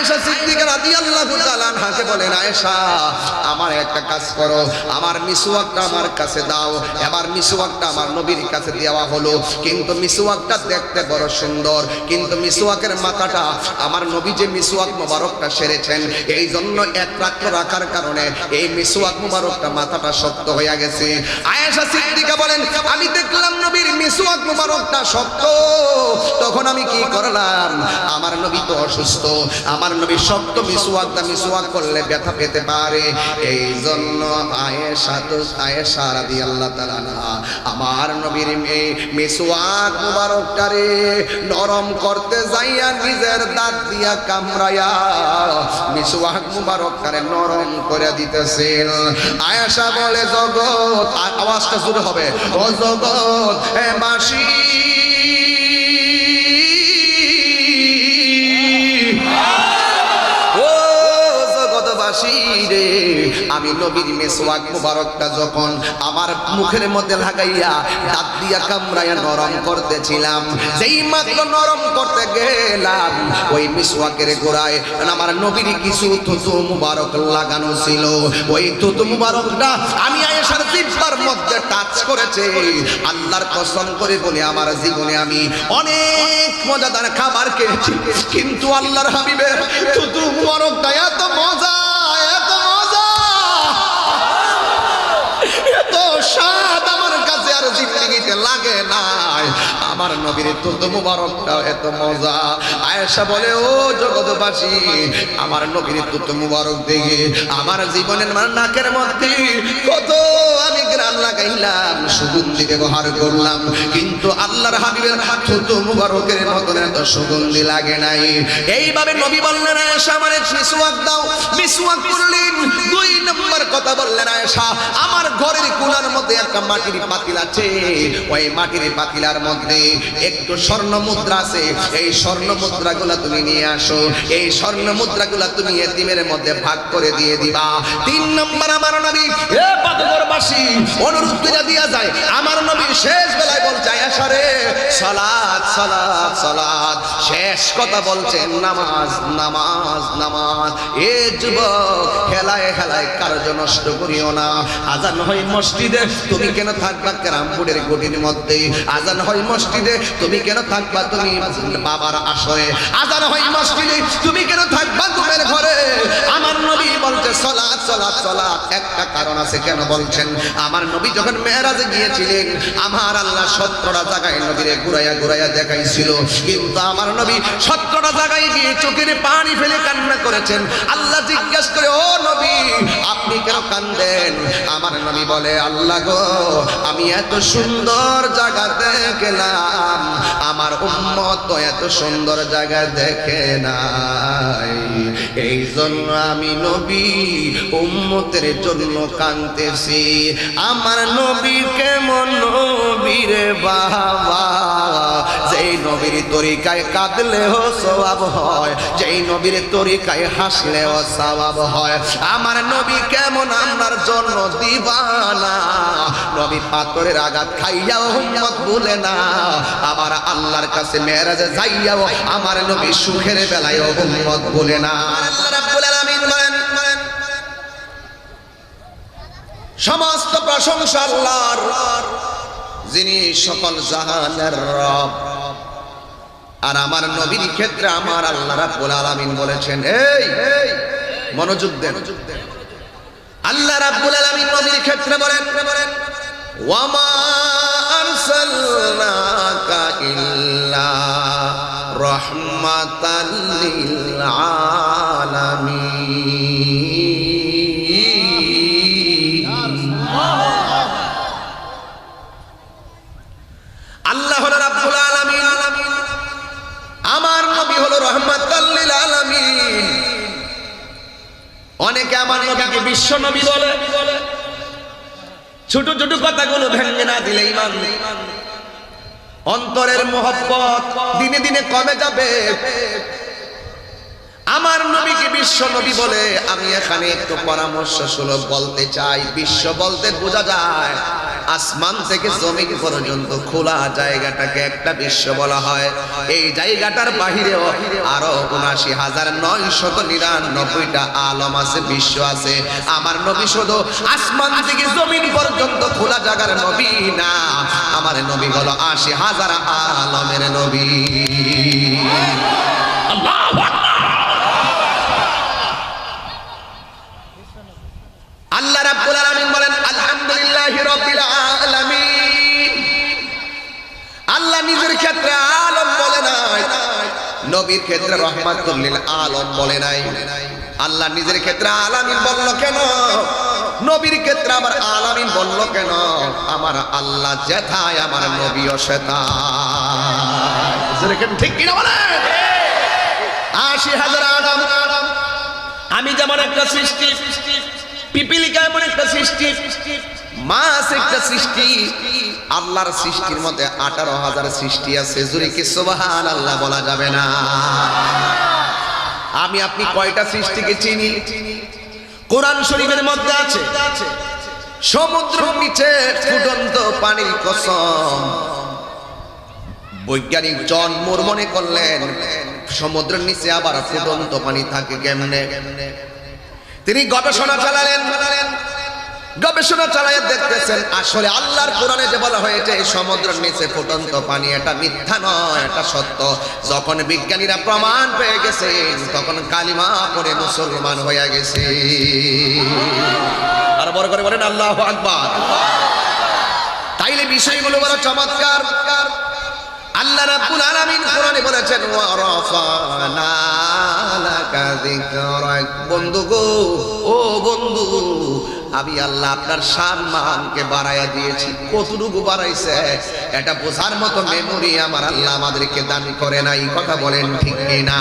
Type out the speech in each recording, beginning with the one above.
আয়েশা সিদ্দিকা রাদিয়াল্লাহু তাআলা আনহাকে বলেন, আয়েশা আমার একটা কাজ করো, আমার মিসওয়াকটা আমার কাছে দাও। এবার মিসওয়াকটা আমার নবীর কাছে দেওয়া হলো, কিন্তু মিসওয়াকটা দেখতে বড় সুন্দর, কিন্তু মিসওয়াকের মাথাটা আমার নবী যে মিসওয়াক মোবারকটা সেরেছেন এই জন্য এক রাত্র রাখার কারণে এই মিসওয়াক মোবারকটা মাথাটা শক্ত হয়ে গেছে। আয়েশা সিদ্দিকা বলেন, আমি দেখলাম নবীর মিসওয়াক মোবারকটা শক্ত, তখন আমি কি করলাম, আমার নবী তো অসুস্থ, আমার নবী শক্ত মিসওয়াক করলে ব্যথা পেতে পারে, এই জন্য আয়েশা রাদিয়াল্লাহু তাআলা আনহা আমার নবীর মিসওয়াক মোবারকটারে নরম করতে যাইয়া নিজের দাঁত দিয়া কামড়ায়া মিসওয়াক মোবারকটারে নরম করে দিতেছেন। আয়েশা বলে, জগৎ, আওয়াজটা জোরে হবে, ও জগৎ হে মাসি, রে আমি নবীর মিসওয়াক মুবারকটা যখন আমার মুখের মধ্যে লাগাইয়া দাঁত দিয়া কামড়াইয়া নরম করতেছিলাম, যেই মাত্র নরম করতে গেলাম ওই মিসওয়াকের গোড়ায় আমার নবীর কিছু থুতু মুবারক লাগানো ছিল, ওই থুতু মুবারকটা আমি আয়েশার জিহ্বার মধ্যে টাচ করেছে। আল্লাহর কসম করে বলে আমার জীবনে আমি অনেক মজাদার খাবার খেয়েছি, কিন্তু আল্লাহর হাবিবের থুতু মুবারকটা এত মজা, স্বাদ আমার কাছে আর জিন্দেগিতে লাগে নাই। আমার নবীর থুতু মুবারকটা এত মজা। আয়েশা বলে, ও জগৎবাসী, আমার নবীর থুতু মুবারক দেখে আমার জীবনের নাকের মধ্যে কত আমি গ্রান লাগাইলাম, সুগন্ধি ব্যবহার করলাম, কিন্তু আল্লাহর হাবিবের থুতু মুবারকের মতন এত সুগন্ধি লাগে নাই। এইভাবে নবী বললেন, আয়েশা আমার মিসওয়াক দাও। মিসওয়াক করলেন। 2 নম্বর কথা বললেন, আয়েশা আমার ঘরের কোণার মধ্যে একটা মাটির পাতিল আছে, ওই মাটির পাতিলার মধ্যে একটু স্বর্ণ মুদ্রা আছে, এই স্বর্ণ মুদ্রাগুলা তুমি নিয়ে আসো, এই স্বর্ণ মুদ্রাগুলা তুমি এতিমের মধ্যে ভাগ করে দিয়ে দিবা। 3 নম্বর আমার নবী, এ পাথরবাসী অনুরোধ করে দিয়া যায়, আমার নবী শেষ বেলায় বলছে, আয়েশা রে সালাত সালাত সালাত, শেষ কথা বলছেন নামাজ নামাজ নামাজ। এ যুবক, খেলায় খেলায় কার্য নষ্ট করিও না। আজান হয় মসজিদে, তুমি কেন থাকবা ক্যারামবোর্ডের গটির মধ্যে? আজান হয় মসজিদে, তুমি কেন থাকবা তুমি বাবার আসরে? আজান হয় মসজিদে, তুমি কেন থাকবা ঘুমের ঘরে? আমার নবী বলছে সালাত সালাত সালাত। একটা কারণ আছে কেন বলছেন, আমার নবী যখন মেরাজে গিয়েছিলেন আমার আল্লাহ 17টা জায়গায় নবীরে ঘুরাইয়া ঘুরাইয়া দেখাইছিল, কিন্তু আমার নবী 17টা জায়গায় গিয়ে চোখের পানি ফেলে কান্না করেছেন। আল্লাহ জিজ্ঞেস করে, ও নবী আপনি কেন কান্দেন? আমার নবী বলে, আল্লাহ গো, আমি এত সুন্দর জায়গা দেখলাম, আমার উম্মত তো এত সুন্দর জায়গা দেখে নাই, এই জন্য আমি নবী উম্মতের জন্য কাঁদতেছি। আমার নবী কেমন নবী রে বাবা, যেই নবীর তরিকায় কাঁদলেও সওয়াব হয়, যেই নবীর তরিকায় হাসলেও সওয়াব হয়। আমার নবী কেমন আমার জন্য দিবানা, নবী পাথরের আঘাত খাইয়াও উম্মত ভুলে না, আমার আল্লাহর কাছে মেরাজে যাইয়াও আমার নবী সুখের বেলায় উম্মত ভুলে না। আল্লাহ রাব্বুল আলামিন বলেন, সমস্ত প্রশংসা আল্লাহর, যিনি সকল জাহানের রব। আর আমার নবীর ক্ষেত্রে আমার আল্লাহ রাব্বুল আলামিন বলেছেন, এই মনোযোগ দেন, আল্লাহ রাব্বুল আলামিন নবীর ক্ষেত্রে বলেন, ওয়ামা আরসালনাকা ইল্লা রাহমাতাল লিল আলামিন। আল্লাহ হলো রাব্বুল আলামিন, আমার নবী হলো রাহমাতাল লিল আলামিন। অনেকে আমার নবীকে বিশ্ব নবী বলে, ছোট ছোট কথাগুলো ভেঙে না দিলে ঈমান, অন্তরের মহব্বত দিনে দিনে কমে যাবে। আমার নবীকে বিশ্ব নবী বলে, আমি এখানে একটু পরামর্শ সুলভ বলতে চাই। বিশ্ব বলতে বোঝা যায় আসমান থেকে জমিন পর্যন্ত খোলা জায়গাটাকে একটা বিশ্ব বলা হয়। এই জায়গাটার বাহিরেও আরো ৭৯,৯৯৯টা আলম আছে, বিশ্ব আছে। আমার নবী শুধু আসমান থেকে জমিন পর্যন্ত খোলা জায়গার নবী না, আমার নবী হলো ৮০,০০০ আলমের নবী। আল্লাহু আকবার। আল্লাহ রাব্বুল আলামিন বলেন আলহামদুলিল্লাহি রাব্বিল আলামিন। আল্লাহ নিজের ক্ষেত্রে আলম বলে নাই, নবীর ক্ষেত্রে রহমাতুল লিল আলম বলে নাই। আল্লাহ নিজের ক্ষেত্রে আলামিন বলল কেন, নবীর ক্ষেত্রে আবার আলামিন বলল কেন? আমার আল্লাহ যেথায় আমার নবীও সেথায়। ঠিক কিনা বলেন? ৮০,০০০ আদম, আমি যেমন একটা সৃষ্টি, পিপিলিকা এমন একটা সৃষ্টি, মাছ একটা সৃষ্টি, আল্লাহর সৃষ্টির মধ্যে ১৮,০০০ সৃষ্টি আছে। জোরে কি সুবহানাল্লাহ বলা যাবে না? আমি আপনি কয়টা সৃষ্টিকে চিনি? কোরআন শরীফের মধ্যে আছে সমুদ্রের নিচে ফুটন্ত পানির কসম। বৈজ্ঞানিক জন মুর মনে করলেন সমুদ্রের নিচে আবার ফুটন্ত পানি থাকে কেমনে? তিনি গবেষণা চালালেন, গবেষণা চালায় দেখতেছেন আসলে আল্লাহর কোরআনে যে বলা হয়েছে সমুদ্রের নিচে ফুটন্ত পানি, এটা মিথ্যা নয়, এটা সত্য। যখন বিজ্ঞানীরা প্রমাণ পেয়ে গেছেন তখন কালিমা পড়ে মুসলমান হয়ে গেছে। আর বড় করে বলেন আল্লাহু আকবার। তাইলে বিষয়গুলো বড় চমৎকার। আল্লাহ রাব্বুল আলামিন কোরআনে বলেছেন ওয়া রাফানা লাকা যিকরাক। বন্ধু গো, ও বন্ধু, আমি আল্লাহ আপনার সম্মানকে বাড়ায়া দিয়েছি। কতটুকু বাড়াইছে এটা বোঝার মতো মেমোরি আমার আল্লাহ আমাদেরকে দান করে নাই। কথা বলেন ঠিক কিনা?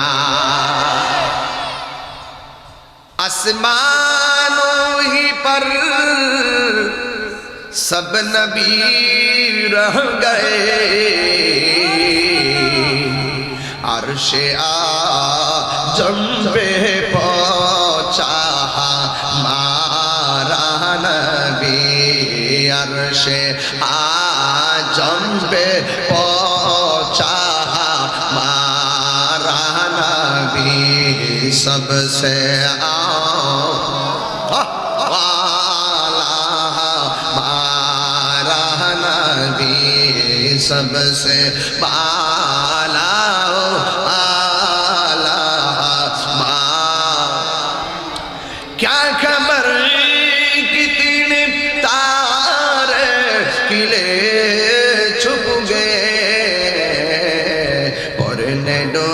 আসমানো হি পর সব নবী রহ গয়ে, আরশে আজম पे पहुंचा हमारा नबी, अरशे आजम पे पहुंचा हमारा नबी, सबसे हमारा नबी, सबसे बाला क्या खबर कितने तारे किले छुप गए, पढ़ने दो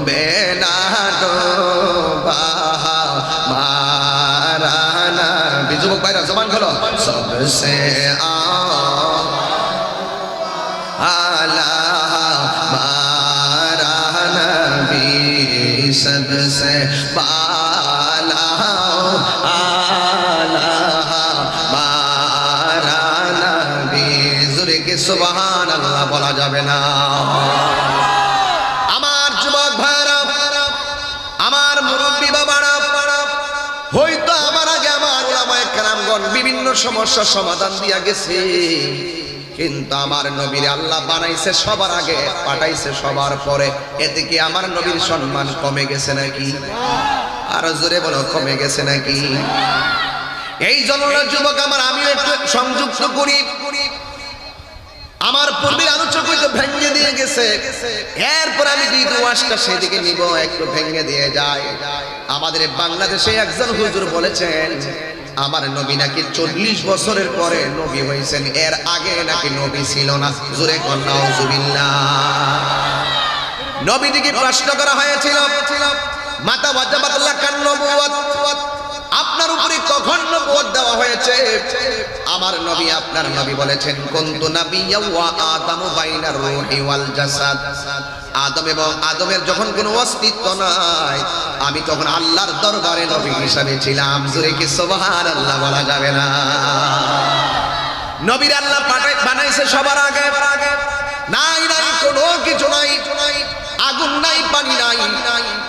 बेना दो बाहा मारा नबी। जुबक भाईरा जबान खोलो। सबसे आला मारा नबी, सबसे बाला आला मारा नबी। জোরে কি সুবহানাল্লাহ বলা যাবে না? আমার যুবক ভাইরা, আমার মুরব্বী বাবারা, হয়তো আমার আগে আমার উলামায়ে কেরামগণ বিভিন্ন সমস্যার সমাধান দিয়া গেছে, কিন্তু আমার নবীর আল্লাহ বানাইছে সবার আগে, পাঠাইছে সবার পরে। এতে কি আমার নবীর সম্মান কমে গেছে নাকি? আর জোরে বলো, কমে গেছে নাকি? এই জন্য যুবক আমার, আমিও একটু সংযুক্ত করি। আমার পূর্বের আলোচক হয়তো ভেঙে দিয়ে গেছে, এরপর আমি দ্বিতীয় ওয়াজটা সেদিকে নিব, একটু ভেঙে দিয়ে যায়। আমাদের বাংলাদেশে একজন হুজুর বলেছেন আমার নবী নাকি ৪০ বছরের পরে নবী হয়েছেন, এর আগে নাকি নবী ছিল না। জোরে কোন নাউজুবিল্লাহ। নবীজিকে প্রশ্ন করা হয়েছিল মাতা ওয়াজাবাত লাকান নবুওয়াত, আপনার উপরে কখন নবুয়ত দেওয়া হয়েছে? আমার নবী, আপনার নবী বলেছেন কুনতু নাবিয়্যা ওয়া আদামু বাইনার রূহি ওয়াল জাসাদ। আদম এবং আদমের যখন কোনো অস্তিত্ব নাই, আমি তখন আল্লাহর দরবারে নবী হিসাবে ছিলাম। জোরে কি সুবহানাল্লাহ বলা যাবে না? নবীর আল্লাহ বানাইছে সবার আগে। নাই নাই কোনো কিছু নাই, আগুন নাই, পানি নাই,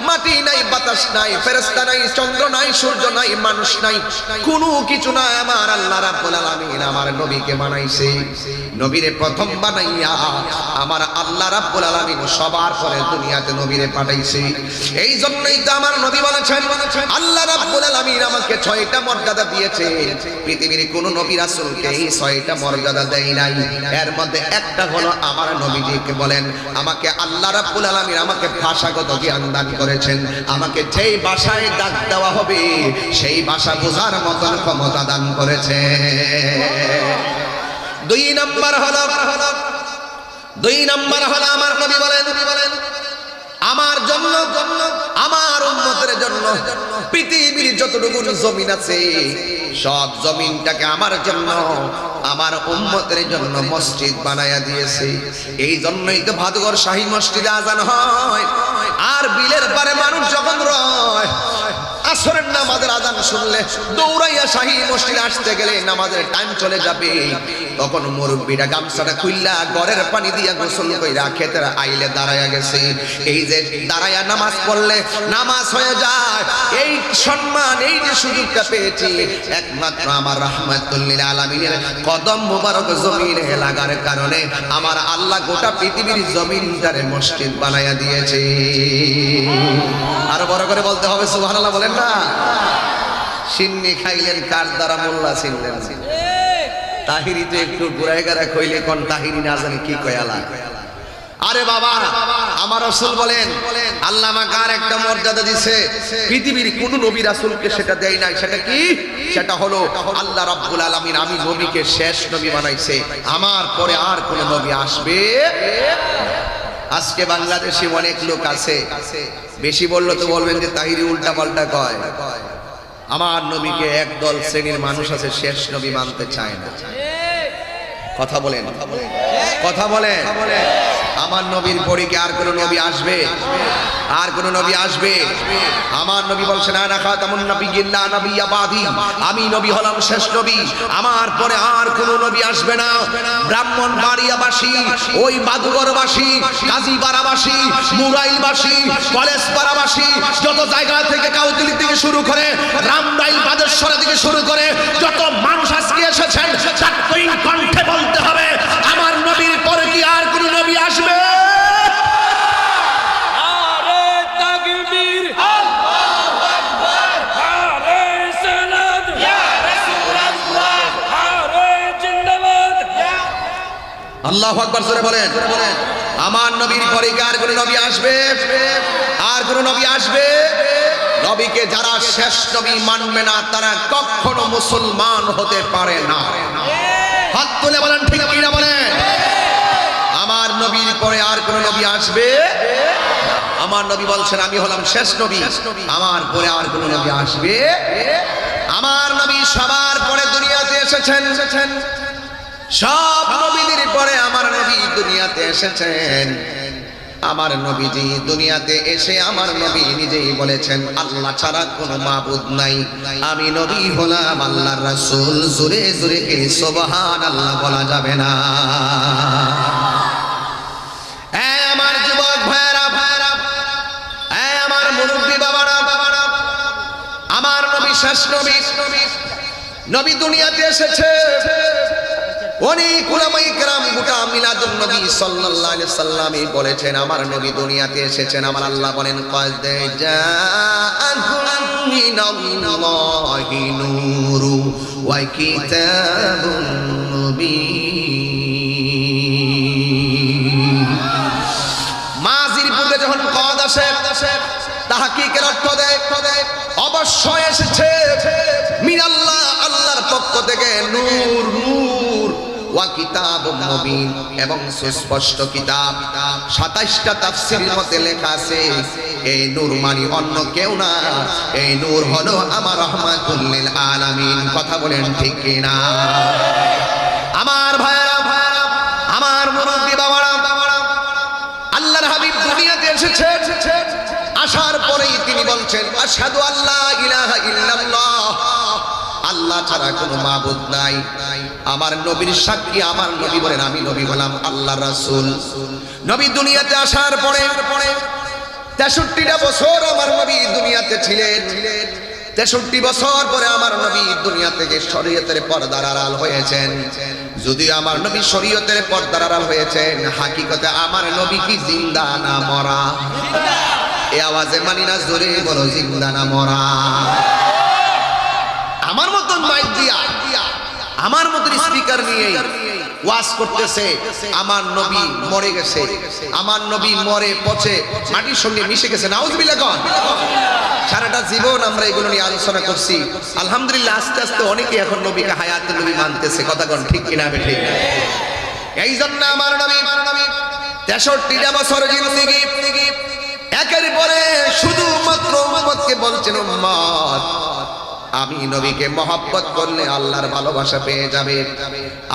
মাটি নাই, বাতাস বাতাস নাই, ফেরেশতা নাই, চন্দ্র নাই, সূর্য নাই, মানুষ নাই, কোনো কিছু নাই। আমার আল্লাহ রাব্বুল আলামিন আমার নবীকে বানাইছে। নবীরে প্রথম বানাইয়া আমার আল্লাহ রাব্বুল আলামিন সবার পরে দুনিয়াতে নবীরে পাঠাইছে। এই জন্যই তো আমার নবী বলেছেন, আল্লাহ রাব্বুল আলামিন আমাকে 6টা মর্যাদা দিয়েছে। পৃথিবীর কোন নবী রাসূলকে এই 6টা মর্যাদা দেয় নাই। এর মধ্যে একটা হলো আমার নবীজিকে বলেন, আমাকে আল্লাহ রাব্বুল আলামিন আমাকে ভাষাগত জ্ঞান দান করেছেন। আমাকে যেই ভাষায় ডাক দেওয়া হবে সেই ভাষা বোঝার মতন ক্ষমতা দান করেছে। 2 নাম্বার হলো আমার নবী বলেন, আমার জন্য, আমার উম্মতের জন্য পৃথিবীর যতটুকু জমিন আছে সব জমিনটাকে আমার জন্য, আমার উম্মতের জন্য মসজিদ বানায়া দিয়েছে। এই জন্যই তো ভাদুঘর শাহী মসজিদে আজান হয়, আর বিলের পারে মানুষ যখন রয় আসরের নামাজের আজান শুনলে দৌড়াইয়া শাহী মসজিদে আসতে গেলে নামাজের টাইম চলে যাবে, তখন মুরব্বীরা গামছাটা খুললা ঘরের পানি দিয়া গোসল কইরা খেতের আইলে দাঁড়ায়া গেছে। এই যে দাঁড়ায়া নামাজ পড়লে নামাজ হয়ে যায়, এই সম্মান, এই যে সুযোগটা পেয়েছি একমাত্র আমার রাহমাতুল লিল আলামিনের কদম মোবারক জমিনে লাগার কারণে আমার আল্লাহ গোটা পৃথিবীর জমিনটারে মসজিদ বানায়া দিয়েছে। আরো বড় করে বলতে হবে সুবহানাল্লাহ, বলেন না? সিন্নি খাইলেন কার দ্বারা মোল্লা ছিলেন, তাহিরি তো একটু ঘুরাই গারা কইলে কোন তাহিরি না জানি কি কয়ালা। আরে বাবা, আমার রাসূল বলেন আল্লাহ আমাকে আর একটা মর্যাদা দিয়েছে, পৃথিবীর কোন নবী রাসূলকে সেটা দেয় নাই। সেটা কি? সেটা হলো আল্লাহ রাব্বুল আলামিন আমি নবীকে শেষ নবী বানাইছে, আমার পরে আর কোন নবী আসবে। আজকে বাংলাদেশে অনেক লোক আছে, বেশি বললো তো বলবেন যে তাহিরি উল্টা পাল্টা কয়। আমার নবীকে একদল শ্রেণীর মানুষ আছে শেষ নবী মানতে চায় না। কথা বলেন, কথা বলেন। আমার নবীর পরে কি আর কোন নবী আসবে? আর কোন নবী আসবে? আমার নবী বলছেন আনা খাতামুন নাবিয়্যিন লা নাবিয়্যা বাদি, আমি নবী হলাম শেষ নবী, আমার পরে আর কোন নবী আসবে না। ব্রাহ্মণবাড়িয়াবাসী, ওই বাদুগরবাসী, কাজীপাড়াবাসী, মুরাইলবাসী, কলেজপাড়াবাসী, যত জায়গা থেকে কাউতুলি থেকে শুরু করে রামরাইল বাদেশ্বর থেকে শুরু করে যত মানুষ আজকে এসেছেন, তাকবীর কণ্ঠে বলতে হবে আমার নবীর পরে কি আর কোন নবী আসবে? আল্লাহু আকবার জোরে বলেন। আমার নবীর পরে কি আর কোন নবী আসবে? আর কোন নবী আসবে? নবীকে যারা শেষ নবী মানবে না তারা কখনো মুসলমান হতে পারে না। হাত তুলে বলেন ঠিক কি না বলেন? আমার নবীর পরে আর কোন নবী আসবে? আমার নবী বলছেন আমি হলাম শেষ নবী, আমার পরে আর কোন নবী আসবে? আমার নবী সবার পরে দুনিয়াতে এসেছেন, সব নবীদের পরে আমার নবী দুনিয়াতে এসেছেন। আমার নবীজি দুনিয়াতে এসে আমার নবী নিজেই বলেছেন আল্লাহ ছাড়া কোনো মাবুদ নাই, আমি নবী হলাম আল্লাহর রাসূল। জোরে জোরে কে সুবহানাল্লাহ বলা যাবে না? এই আমার যুবক ভাইরা, এই আমার মুরব্বি বাবারা, আমার নবী শেষ নবী। নবী দুনিয়াতে এসেছে, অনেক উলামায়ে কেরাম গোটা মিলাদুন নবী সাল্লাল্লাহু আলাইহি সাল্লামই বলেছেন আমার নবী দুনিয়াতে এসেছেন। আমার আল্লাহ বলেন কদ জাআকুম মিনাল্লাহি নূরু ওয়া কিতাবুন মুবিন। মাজির পূর্বে যখন কদ আসে তাহকিকের অর্থ দেয় অবশ্যই এসেছে মিনাল্লাহ, আল্লাহর পক্ষ থেকে নূর, নূর ওয়া কিতাবুম মুবিন এবং সুস্পষ্ট কিতাব। 27টা তাফসীরের মধ্যে লেখা আছে এই নূর মানে অন্য কেউ না, এই নূর হলো আমার রাহমাতুল লিল আলামিন। কথা বলেন ঠিক কি না? আমার ভাইরা, আমার মুরব্বি বাবারা, আল্লাহর হাবিব দুনিয়াতে এসেছেন, আসার পরেই তিনি বলছেন আশহাদু আল্লা ইলাহা ইল্লাল্লাহ, আল্লাহ ছাড়া কোনো মাবুদ নাই। আমার নবীর সাক্ষী আমার নবী বলেন আমি নবী হলাম আল্লাহর রাসূল। নবী দুনিয়াতে আসার পরে 63টা বছর আমার নবী দুনিয়াতে ছিলেন। 63 বছর পরে আমার নবী দুনিয়া থেকে শরীয়তের পর্দার আড়াল হয়েছেন। যদিও আমার নবী শরীয়তের পর্দার আড়াল হয়েছেন, হাকিকতে আমার নবী কি জিন্দা না মরা? এই আওয়াজে মানি না, জোরে বলো জিন্দা না মরা? আমার মতন মাইক দিয়া, আমার মতন স্পিকার নিয়ে ওয়াজ করতেছে আমার নবী মরে গেছে, আমার নবী মরে পচে মাটির সঙ্গে মিশে গেছে। নাউজুবিল্লাহ কোন? সারাটা জীবন আমরা এগুলো নিয়ে আলোচনা করছি। আলহামদুলিল্লাহ আস্তে আস্তে অনেকে এখন নবীকে হায়াতে নবী মানতেছে। কথা কোন ঠিক কিনা বেঠিক? এই জন্য আমার নবী 63টা বছর জিন্দেগি একের পরে শুধুমাত্র উম্মতকে বলছেন, উম্মত আমি নবীকে মহব্বত করলে আল্লাহর ভালোবাসা পেয়ে যাবে।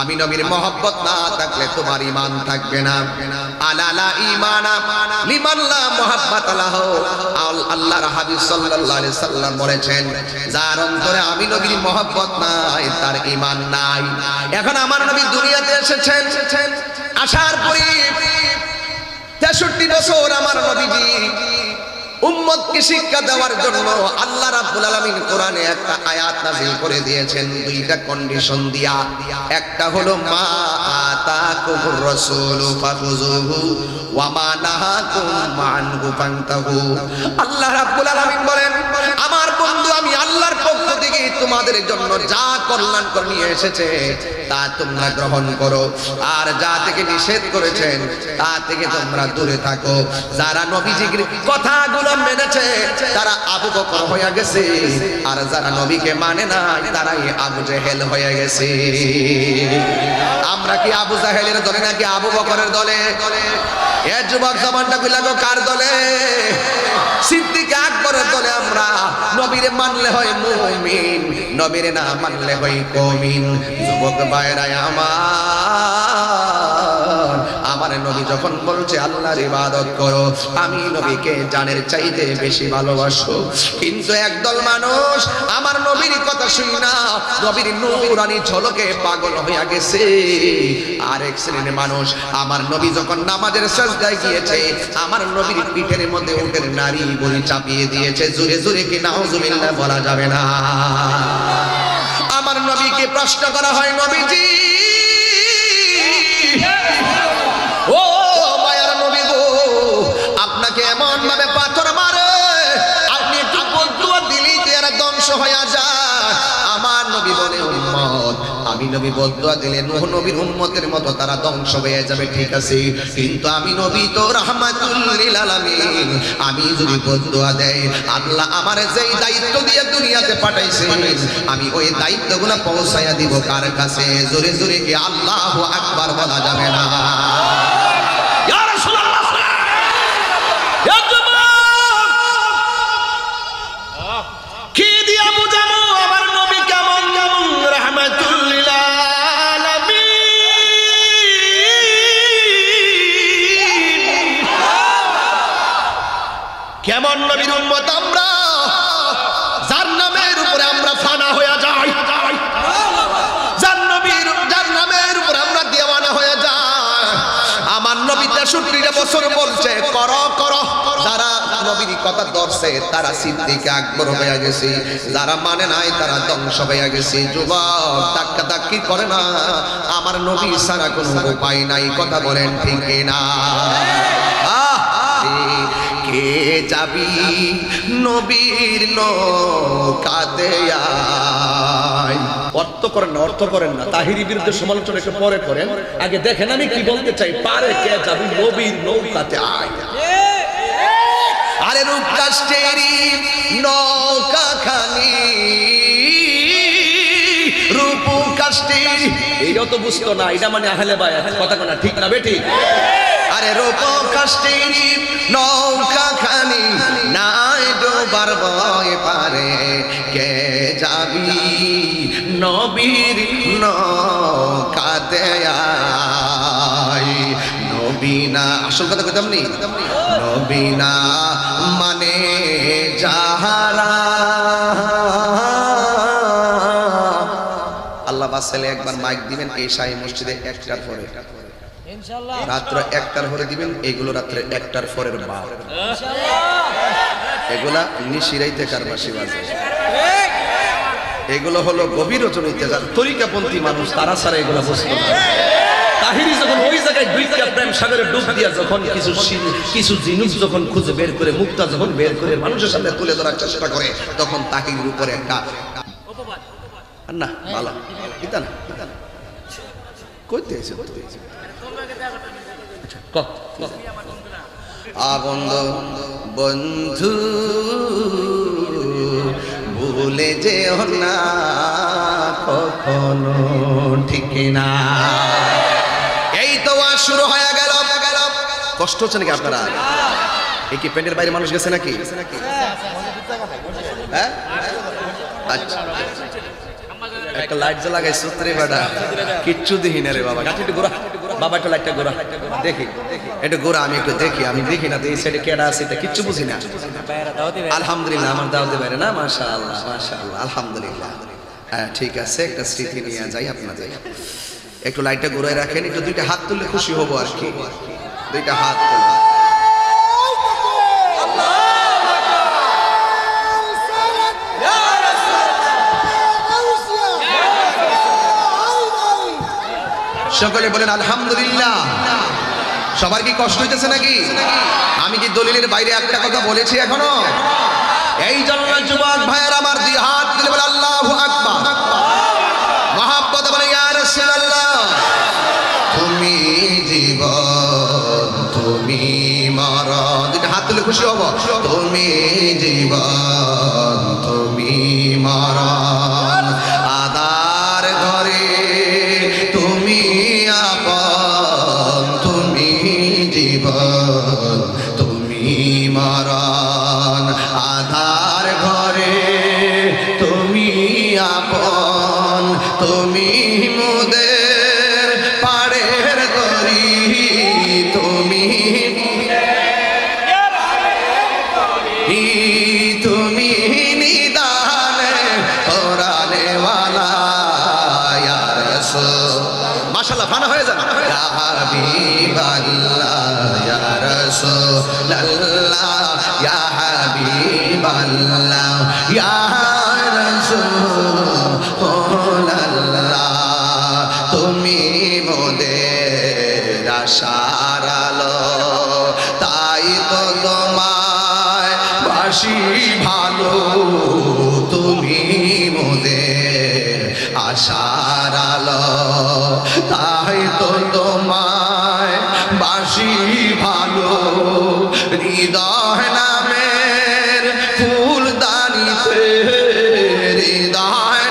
আমি নবীর মহব্বত না থাকলে তোমার ঈমান থাকবে না। আলালা ঈমানা লিমান লা মুহাব্বাত লাহু। আল্লাহর হাবিব সাল্লাল্লাহু আলাইহি সাল্লাম বলেছেন, যার অন্তরে আমি নবীর মহব্বত নাই তার ঈমান নাই। এখন আমার নবী দুনিয়াতে এসেছেন, আসার পরে 63 বছর আমার নবীজি উম্মতকে শিক্ষা দেওয়ার জন্য আল্লাহ রাব্বুল আলামিন কোরআনে একটা আয়াত নাযিল করে দিয়েছেন, দুইটা কন্ডিশন দিয়া। একটা হলো মা আতাকুমুর রাসূলু ফাখুযুহু ওয়া মা নাহাকুম আনহু ফান্তাহু। আল্লাহ রাব্বুল আলামিন বলেন, আমার বন্ধু আমি আল্লাহর পক্ষ থেকে তোমাদের জন্য যা কল্যাণ করে নিয়ে এসেছে তা তোমরা গ্রহণ করো, আর যা থেকে নিষেধ করেছেন তা থেকে তোমরা দূরে থাকো। যারা নবীজির কথাগুলো মেনেছে তারা আবু বকর হয়ে গেছে, আর যারা নবীকে মানে না তারাই আবু জেহেল হয়ে গেছে। আমরা কি আবু জাহেলের দলে নাকি আবু বকরের দলে? এ যুবক জবানটা কইলাগো কার দলে? সিদ্দিক আকবরের দলে। আমরা নবীরে মানলে হয় মুমিন, নবীরে না মানলে হয় কওমিন। যুবক ভাইরা আমার নবী যখন বলছে আল্লাহর ইবাদত করো, আমি নবীকে জানের চাইতে বেশি ভালোবাসো। কিন্তু একদল মানুষ আমার নবীর কথা শুনি না, নবীর নূরানি ঝলকে পাগল হয়ে গেছে। আর এক শ্রেণীর মানুষ আমার নবী যখন নামাজের সিজদায় গিয়েছে, আমার নবীর পিঠের মধ্যে উটের নারী বলি চাপিয়ে দিয়েছে। জোরে জোরে কি নাউজুবিল্লাহ বলা যাবে না? আমার নবীকে প্রশ্ন করা হয়, নবীজি ও মায়ার নবী গো, আপনাকে এমন ভাবে পাথর মারে, আপনি একটু বদুয়া দিলেই এরা ধ্বংস হয়ে যায়। আমার নবী বলে, উম্মত আমি নবী বদুয়া দিলে নূহ নবীর উম্মতের মতো তারা ধ্বংস হয়ে যাবে, ঠিক আছে, কিন্তু আমি নবী তো রাহমাতুল লিল আলামিন, আমি যদি বদুয়া দেই আল্লাহ আমার যেই দায়িত্ব দিয়ে দুনিয়াতে পাঠাইছে আমি ওই দায়িত্বগুলো পৌঁছায়া দিব কার কাছে? জোরে জোরে কি আল্লাহু আকবার বলা যাবে না? ইয়া রাসূলুল্লাহ ইয়া জামাত কি দিয়া বুঝাবো আমার নবী কেমন রাহমাতুল লিল আলামিন, কেমন নবীর উম্মত আমরা, যার নামের উপরে আমরা ফানা হয়ে যাই, যার নামের উপরে আমরা দেওয়ানা হয়ে যাই। আমার নবী 63 বছর বলছে করো করো, যারা নবীর কথা ধরছে তারা সিদ্দিক আকবর হয়ে গেছে, যারা মানে নাই তারা ধ্বংস হয়ে গেছে। যুবক ধাক্কা ধাক্কি করে না, আমার নবী ছাড়া কোনো উপায় নাই। কথা বলেন ঠিক না? কে যাবি নবীর নৌকাতে আয়। অর্থ করেন না, অর্থ করেন না। তাহিরি বিরুদ্ধে সমালোচনা একটু পরে করেন, আগে দেখেন আমি কি বলতে চাই। পারে কে যাবি নবীর নৌকাতে আয়। আরে রূপ কাষ্টেরি নৌকা খানি, রূপ কাষ্টেরি, এইটাও তো বুঝতো না। এটা মানে আহলে বায়াত, কথা না ঠিক না বেটি? আরে রূপ কাষ্টেরি নৌকা খানি নাই ডোবার ভয় পারে, কে যাবি নবীর নৌকাতে আয়। নবী না, আসল কথা কইতাম নি, নবী না মানে যাহারা। আল্লাহ বাসালে একবার মাইক দিবেন এই শাহী মসজিদে 1টার পরে, ইনশাআল্লাহ রাত্র 1টার পরে দিবেন। এগুলো রাত্রে 1টার পরের বাদ, ইনশাআল্লাহ এগুলা নিশিরাইতে কারবাসী বাজে, এগুলো হলো গভীর রচনীতে যার তরিকাপন্থী মানুষ, তারা ছাড়া এগুলো বুঝতে না। তাহিরি যখন ওই জায়গায় দুইটা প্রেম সাগরে ডুব দিয়া যখন কিছু জিনিস যখন খুঁজে বের করে, মুক্তা যখন বের করে মানুষের সামনে তুলে ধরার চেষ্টা করে, তখন তাহিরির উপরে একটা না ভালো ইতা না কইতে এসে বন্ধু ভুলে যেও না কখনো, ঠিক না? এই তো শুরু হয়ে গেল। কষ্ট হচ্ছে নাকি আপনারা? এই কি পেটের বাইরে মানুষ গেছে নাকি? হ্যাঁ, আচ্ছা একটা লাইট জ্বালা গাইছো রে বেটা, কিচ্ছু দেখি না রে বাবা। গাছ একটু গোড়া বাবা, একটা লাইটটা গোড়া দেখি, একটু গোড়া আমি একটু দেখি, আমি দেখি না তো এই সাইডে কেডা আছে এটা কিচ্ছু বুঝি না। আলহামদুলিল্লাহ, আমার দাওয়াতে বাইরে না, মাশাআল্লাহ মাশাআল্লাহ, আলহামদুলিল্লাহ। হ্যাঁ ঠিক আছে, একটা স্মৃতি নিয়ে যাই আপনাদের। একটু লাইটটা ঘুরায় রাখেন, একটু দুইটা হাত তুললে খুশি হবো আর কি, দুইটা হাত তুলে। সকলে বলেন আলহামদুলিল্লাহ। সবার কি কষ্ট হইতেছে নাকি? আমি কি দলিলের বাইরে একটা কথা বলেছি এখনো? এই জন্য যুবক ভাইয়ের আমার দুই হাত তুলে বলে আল্লাহু আকবার, মহব্বত বলে ইয়া রাসূলুল্লাহ। তুমি জীবন, তুমি মরণ, দুইটা হাত তুলে খুশি হব। তুমি জীবন, তুমি মরণ, আদার ঘরে তুমি আপন, তুমি জীবন, তুমি মরণ, আধার ঘরে তুমি আপন, তুমি মুদের পাড়ের তরি, তুমি তুমি নিদানে কোরআনে ওয়ালা ইয়া রাসূল। মাশাআল্লাহ, ফানা হয়ে যান। ইয়া হাবিবাল্লাহ ইয়া রাসূলুল্লাহ, ইয়া হাবিবাল্লাহ ইয়া রাসূলুল্লাহ, তুমি মোদের আশার আলো, তাই তো তোমায় বাসি ভালো, তুমি মোদের আশার আলো, তাই তো তোমায় বাসি ভালো, হৃদয় নামের ফুলদানিতে, হৃদয়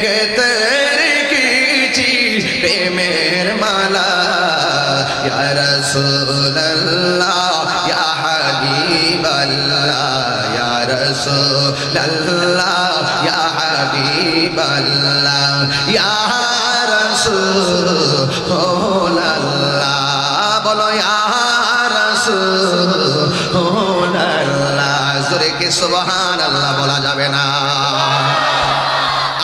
গেতে রেখেছি প্রেমের মালা, ইয়া রাসূলুল্লাহ ইয়া হাবিবাল্লাহ ইয়া রাসূলুল্লাহ ইয়া হাবিবাল্লাহ ইয়া রাসূলুল্লাহ, বলো ইয়া রাসূলুল্লাহ, জোরে কি সুবহানাল্লাহ বলা যাবে না?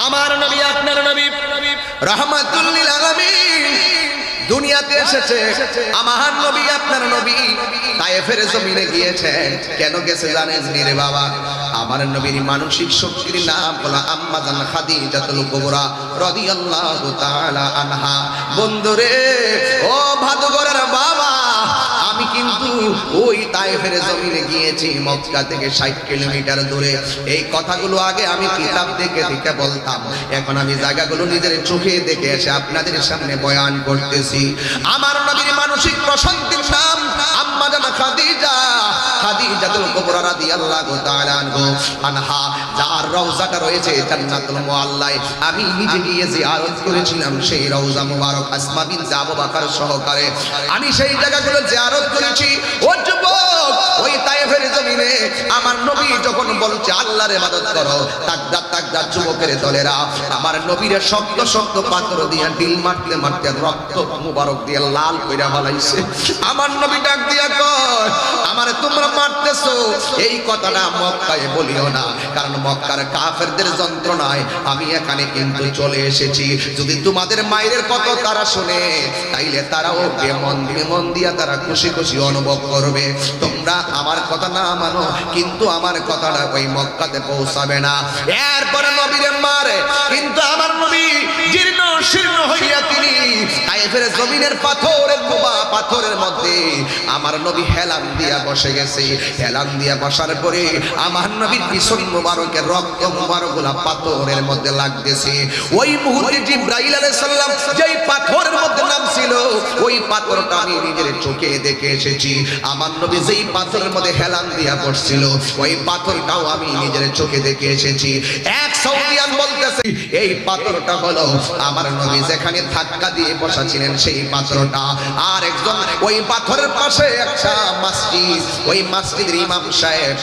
আমার নবী, আপনার নবী রাহমাতুল লিল আলামিন দুনিয়াতে এসেছে। আমার নবী, আপনার নবী তায়েফের জমিনে গিয়েছেন। কেন গেছে জানেন রে বাবা? আমার নবীর মানসিক শক্তির নাম হলো আম্মা জান খাদিজাতুল কুবরা রাদিয়াল্লাহু তাআলা আনহা। বন্ধুরে, ও ভাদুগরের বাবা, আমি কিন্তু ওই তায়েফের জমিনে গিয়েছি, মক্কা থেকে 60 কিলোমিটার দূরে। এই কথাগুলো আগে আমি কিতাব দেখে দেখে বলতাম, এখন আমি জায়গাগুলো নিজের চোখে দেখে এসে আপনাদের সামনে বয়ান করতেছি। আমার নবীর মানসিক প্রশান্তির নাম আম্মা জান খাদিজাতুল কুবরা রাদিয়াল্লাহু তাআলা আনহা, যার রওজাটা রয়েছে জান্নাতুল মুআল্লায়। আমি নিজে গিয়ে জিয়ারত করেছিলাম সেই রওজা মুবারক, আসমা বিনতে আবু বকর সহকারে আমি সেই জায়গাগুলো জিয়ারত করেছি। ও যুবক, ওই তায়েফের জমিনে আমার নবী যখন বলছে আল্লাহর ইবাদত করো, তাকদার তাকদার যুবকের দলেরা আমার নবীর শক্ত শক্ত পাথর দিয়ে ঢিল মারতে মারতে রক্ত মুবারক দিয়ে লাল কইরা ফলাইছে। আমার নবী ডাক দিয়া কয়, আমারে তোমরা মারতেছো, এই কথাটা মক্কায় বলিও না, কারণ মক্কার কাফেরদের যন্ত্রণায় আমি এখানে কিন্তু চলে এসেছি। যদি তোমাদের মায়ের কথা তারা শুনে, তাইলে তারাও মন দিয়া তারা খুশি খুশি অনুভব করবে। তোমরা আমার কথা না মানো, কিন্তু আমার কথাটা ওই মক্কাতে পৌঁছাবে না। এরপরে নবীরে মারে, কিন্তু আমার নবী জীর্ণ শীর্ণ হইয়া তিনি তায়েফের জমিনের পাথরের মধ্যে আমার নবী হেলান দিয়া বসে গেছে। হেলান দিয়া বসার পরে আমার নবীর পিছন মুবারকের রক্ত মুবারকগুলা পাথরের মধ্যে লাগতেছে। ওই মুহূর্তে জিবরাইল আলাইহিস সালাম যেই পাথরের মধ্যে নামছিল, ওই পাথরটা আমি নিজের চোখে দেখে এসেছি। আমার নবী যেই পাথরের মধ্যে হেলান দিয়া বসছিল, ওই পাথরটাও আমি নিজের চোখে দেখে এসেছি। এক সাউদিয়ান বলতেছে এই পাথরটা হলো আমার নবী যেখানে ধাক্কা দিয়ে বসা ছিলেন সেই পাথরটা। আর একজন ওই পাথরের পাশে একটা মসজিদ, ওই মসজিদের ইমাম সাহেব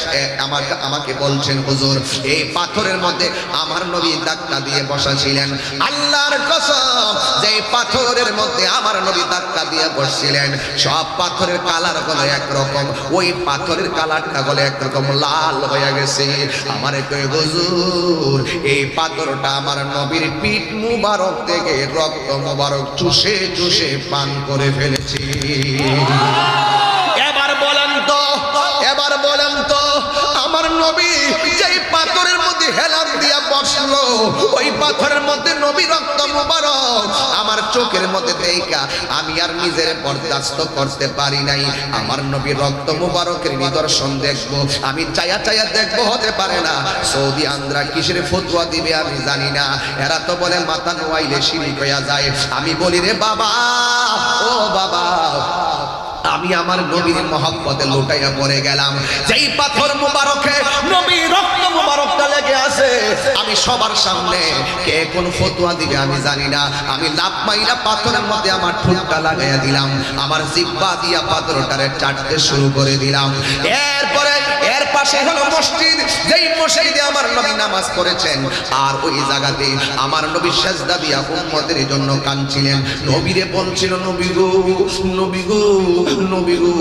আমাকে বলছেন, হুজুর এই পাথরের মধ্যে আমার নবী ধাক্কা দিয়ে বসা ছিলেন। আল্লাহর কসম, যে পাথরের মধ্যে আমার নবী ধাক্কা দিয়ে বসছিলেন, সব পাথরের কালার হলো একরকম, ওই পাথরের কালারটা হলো একরকম লাল হয়ে গেছে। আমার কই হুজুর এই পাথরটা আমার নবীর পিঠ মুবারক থেকে রক্ত মুবারক চুষে চুষে পান করে ফেলেছি। এবার বলেন তো আমার নবী যেই পাথরের মধ্যে হেলান দিয়া বসলো, ওই পাথরের মধ্যে নবী রক্ত মুবারক আমার চোখের মধ্যে দেখা আমি আর নিজের বরদাস্ত করতে পারি নাই। আমার নবী রক্ত মুবারকের নিদর্শন দেখবো, আমি চায়া দেখবো, হতে পারে না। সৌদি আন্দ্রা কিসের ফতোয়া দিবে আমি জানি না, এরা তো বলে মাথা নোয়াইলে শিরিক হইয়া যায়। আমি বলি রে বাবা, ও বাবা, আমি আমার নবীর মহব্বতে লুটাইয়া পড়ে গেলাম। যেই পাথর মুবারকে নবী রক্ত মুবারকটা লেগে আছে, আমি সবার সামনে কে কোন ফতোয়া দিবে আমি জানি না। আমি লাভ মাইরা পাথরের মধ্যে আমার ঠোঁটটা লাগাইয়া দিলাম, আমার জিহ্বা দিয়া পাথরটারে চাটতে শুরু করে দিলাম। এরপরে এর পাশে হলো মসজিদ, যেই মসজিদে আমার নবী নামাজ পড়েছেন, আর ওই জায়গাতে আমার নবী সিজদা দিয়া উম্মতের জন্য কাঁদছিলেন। নবীরে বলছিল, নবী গো, নবী গো, নবী গো,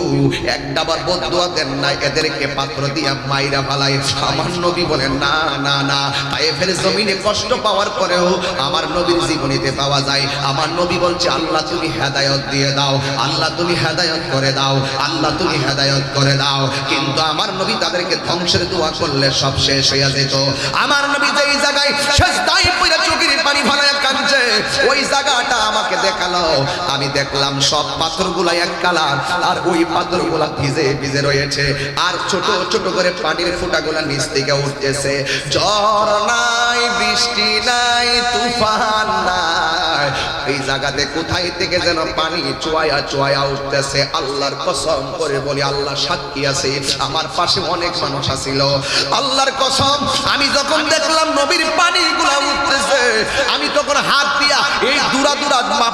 একবার বদদুয়া দেন না, এদেরকে পাথর দিয়া মাইরা ফালাই। আমার নবী বলেন না না না, তায়েফের জমিনে কষ্ট পাওয়ার পরেও আমার নবীর জীবনীতে পাওয়া যায়। আমার নবী বলছে, আল্লাহ তুমি হেদায়েত দিয়ে দাও, আল্লাহ তুমি হেদায়েত করে দাও, আল্লাহ তুমি হেদায়েত করে দাও। কিন্তু আমার নবী তাদেরকে ধ্বংসের দোয়া করলে সব শেষ হয়ে যেত। আমার নবী যেই জায়গায় সিজদায় পড়ে চোখের পানি ফেলায় কাঁদছে, ওই জায়গাটা আমাকে দেখালো। আমি দেখলাম সব পাথরগুলা এক কালার, আর ওই পাথরগুলা ভিজে ভিজে রয়েছে, আর ছোট ছোট করে পানির ফোঁটাগুলা নিচ থেকে উঠতেছে। ঝড় নাই, বৃষ্টি নাই, তুফান নাই, এই জায়গাতে কোথায় থেকে যেন পানি চুয়ায়া চুয়ায়া উঠতেছে। আল্লাহর কসম করে বলি, আল্লাহ সাক্ষী আছে, আমার পাশে অনেক মানুষ আছিল। আল্লাহর কসম, আমি যখন দেখলাম নবীর পানিগুলা উঠতেছে, আমি তখন হাত দিয়া এই দুরা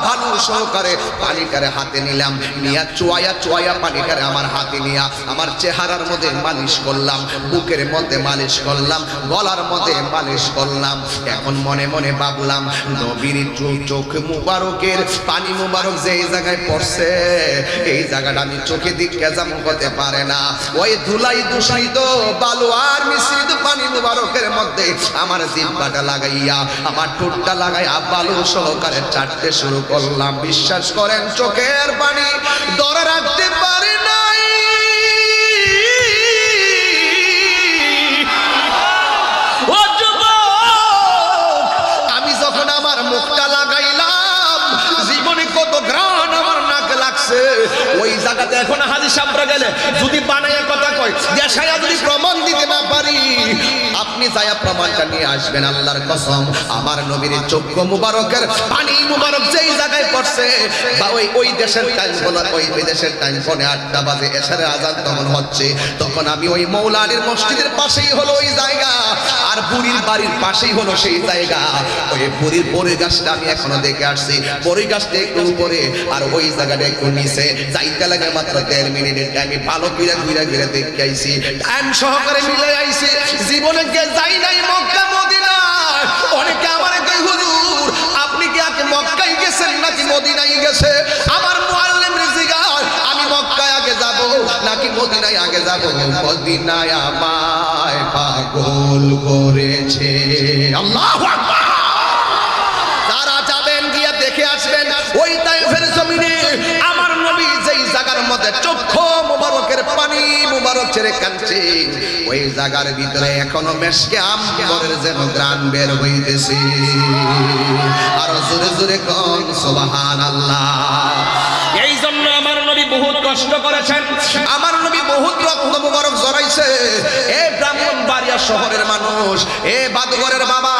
ভালু সহকারে পানিটারে হাতে নিলাম, নিয়া চুয়ায়া চুয়ায়া পানিটারে আমার হাতে নিয়া আমার চেহারার মধ্যে মালিশ করলাম, বুকের মধ্যে মালিশ করলাম, গলার মধ্যে মালিশ করলাম। এখন মনে মনে ভাবলাম, নবীর চোখ মুবারকের পানি মুবারক যে এই জায়গায় পড়ছে, এই জায়গাটা আমি চোখে দিকে জামু করতে পারে না। ওই ধুলাই দূষিত বালু আর মিশ্রিত পানি মুবারকের মধ্যে আমার জিহ্বাটা লাগাইয়া, আমার ঠোঁটটা লাগাইয়া বালু সহকারে চাটতে শুরু করলাম। বিশ্বাস করেন, চোখের পানি ধরে রাখতে পারি নাই। ও যুবক, আমি যখন আমার মুখটা লাগাইলাম, জীবনে কত ঘ্রাণ আমার নাকে লাগছে। ওই জায়গাতে এখন হাজি সাহেবরা গেলে যদি বানায় কথা কয়, দেশায়া যদি প্রমাণ দিতে না পারি, আপনি যায়া প্রমাণটা নিয়ে আসবেন। আল্লাহর কসম, আমার নবীর চক্ষু মুবারকের পানি মুবারক যেই জায়গায় পড়ছে, বা ওই দেশের টাইম হলো, ওই দেশের টাইম পৌনে 8টা বাজে, এশারের আযান তখন হচ্ছে। তখন আমি ওই মৌলা আলীর মসজিদের পাশেই হলো ওই জায়গা, আর বুড়ির বাড়ির পাশেই হলো সেই জায়গা। ওই বুড়ির বড়ি গাছটা আমি এখনো দেখে আসছি, বড়ি গাছটা একটু উপরে আর ওই জায়গাটা একটু নিচে, যাইতে লাগে মাত্র 1.5 মিনিটের টাইমে ভালো করে ঘুরে ঘুরে দেখে আইছি, টাইম সহকারে মিলে আইছি। জীবনে কে যাই নাই মক্কা মদিনা। অনেকে আমারে কই, হুজুর আপনি কি আগে মক্কায় গেছেন নাকি মদিনায় গেছে? আমার মুআল্লিম জিজ্ঞাসা, আমি মক্কায় আগে যাব নাকি মদিনায় আগে যাব? মদিনায় আমায় পাগল করেছে। আল্লাহু আকবার। তারা যাবেন গিয়ে দেখে আসবেন ওই তায়েফের জমিনে আমার নবী যেই জায়গার মধ্যে চক্ষু মুবারকের পানি মুবারক ছেড়ে কাঁদছে, ওই জায়গার ভিতরে এখনো মেশকে আম্বরের যেন ঘ্রাণ বের হইতেছে। আর জোরে জোরে কোন সুবহানাল্লাহ। এই জন্য আমার নবী বহুত কষ্ট করেছেন, আমার নবী বহুত রক্ত মুবারক জড়াইছে। এ ব্রাহ্মণবাড়িয়া শহরের মানুষ, এ বাদুঘরের বাবা,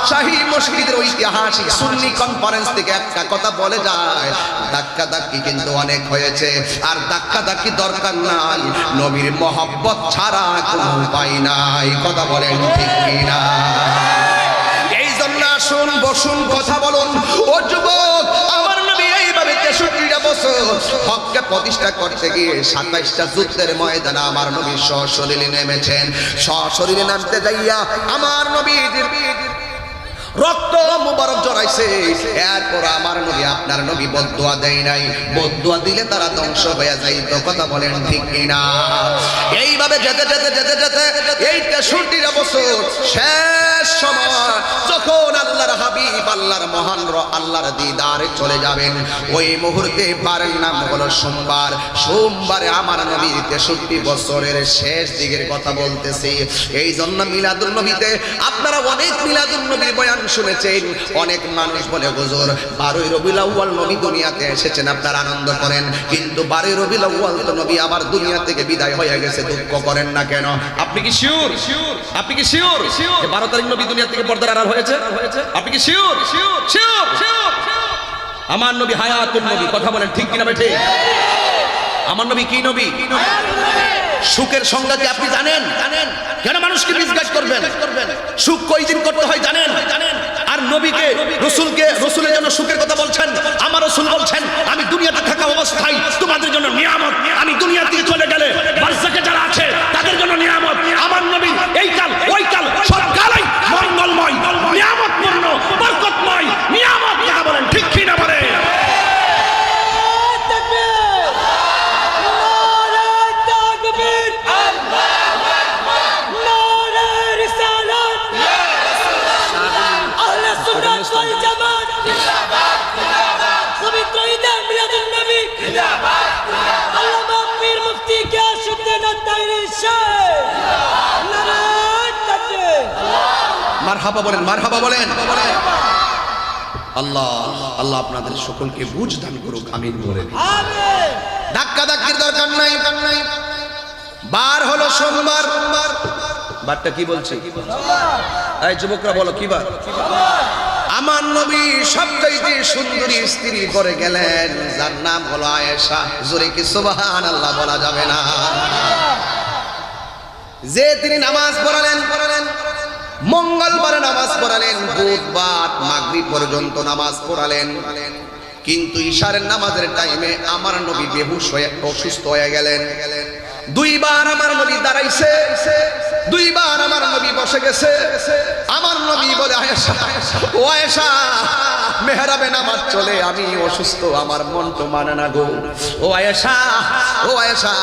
শাহী মসজিদের ঐতিহাসিক সুন্নি কনফারেন্স থেকে একটা কথা বলে যায়, ধাক্কা ধাক্কি কিন্তু অনেক হয়েছে, আর ধাক্কা ধাক্কি দরকার নাই, নবীর মহব্বত ছাড়া কোনো উপায় নাই। কথা বলেন ঠিক কিনা? এই জন্য আসুন বসুন কথা বলুন। ও যুবক, আমার নবী এইভাবে 63টা বছর হককে প্রতিষ্ঠা করতে গিয়ে 27টা যুদ্ধের ময়দানে আমার নবী সশরীরে নেমেছেন। সশরীরে নামতে যাইয়া আমার নবীর রক্ত মুবারক জড়াইছে। এরপর আমার নবী আপনার নবী বদদুয়া দেয় নাই, বদদুয়া দিলে তারা ধ্বংস হয়ে যাইতো। কথা বলেন ঠিক কিনা? এইভাবে যেতে যেতে যেতে যেতে এই 63টা বছর শেষ সময় যখন আল্লাহর হাবিব আল্লাহর মহান আল্লাহর দিদারে চলে যাবেন, ওই মুহূর্তে বারের নাম হলো সোমবার। সোমবারে আমার নবী 63 বছরের শেষ দিকের কথা বলতেছি। এই জন্য মিলাদুন নবীতে আপনারা অনেক মিলাদুন নবীর বয়ান শুনেছেন। অনেক মানুষ বলে হুজুর 12ই রবিউল আউয়াল নবী দুনিয়াতে এসেছেন, আপনারা আনন্দ করেন, কিন্তু 12ই রবিউল আউয়াল তো নবী আবার দুনিয়া থেকে বিদায় হয়ে গেছে, দুঃখ করেন না কেন? আপনি কি শিওর? আপনি কি শিওর যে 12 তারিখ নবী দুনিয়া থেকে পর্দার আড়াল হয়েছে? আপনি কি শিওর? শিওর। আমার নবী হায়াতুন নবী। কথা বলেন ঠিক কিনা বেঠে? আমার নবী কি নবী? সুখের সংজ্ঞা কি আপনি জানেন? কেন মানুষকে মিসগাইড করবেন? সুখ কই দিন করতে হয় জানেন? আর নবীকে রসুলের জন্য সুখের কথা বলছেন। আমার রসুল বলছেন আমি দুনিয়াতে থাকা অবস্থায় তোমাদের জন্য নিয়ামত, আমি দুনিয়া থেকে চলে গেলে বারজাকে যারা আছে তাদের জন্য নিয়ামত। আমার নবী এই কাল ওই কাল সব কালাই মঙ্গলময়, নিয়ামতপূর্ণ, বরকতময় নিয়ামত। কথা বলেন ঠিক কিনা? বলে মারহাবা বলেন, মারহাবা বলেন। আল্লাহ আল্লাহ আপনাদের সকলকে বুঝ দান করুক, আমিন বলেন। ধাক্কা ধাক্কির দরকার নাই। বার হলো সোমবার। বারটা কি বলছে? এই যুবকরা বলো কি বার? আমার নবী সবচাইতে সুন্দরী স্ত্রী করে গেলেন, যার নাম হলো আয়েশা। জোরে কি সুবহানাল্লাহ বলা যাবে না? যে তিনি নামাজ পড়ালেন, মঙ্গলবারে নামাজ পড়ালেন, বুধবার মাগরিব পর্যন্ত নামাজ পড়ালেন, কিন্তু ইশারের নামাজের টাইমে আমার নবী বেহুশ হয়ে অসুস্থ হয়ে গেলেন। দুইবার আমার নবী দাঁড়াইছে, দুইবার আমার নবী বসে গেছে। আমার নবী বলে আয়েশা, ও আয়েশা, মেহরাবে নামাজ চলে, আমি অসুস্থ, আমার মন তো মানে না গো। ও আয়েশা, ও আয়েশা,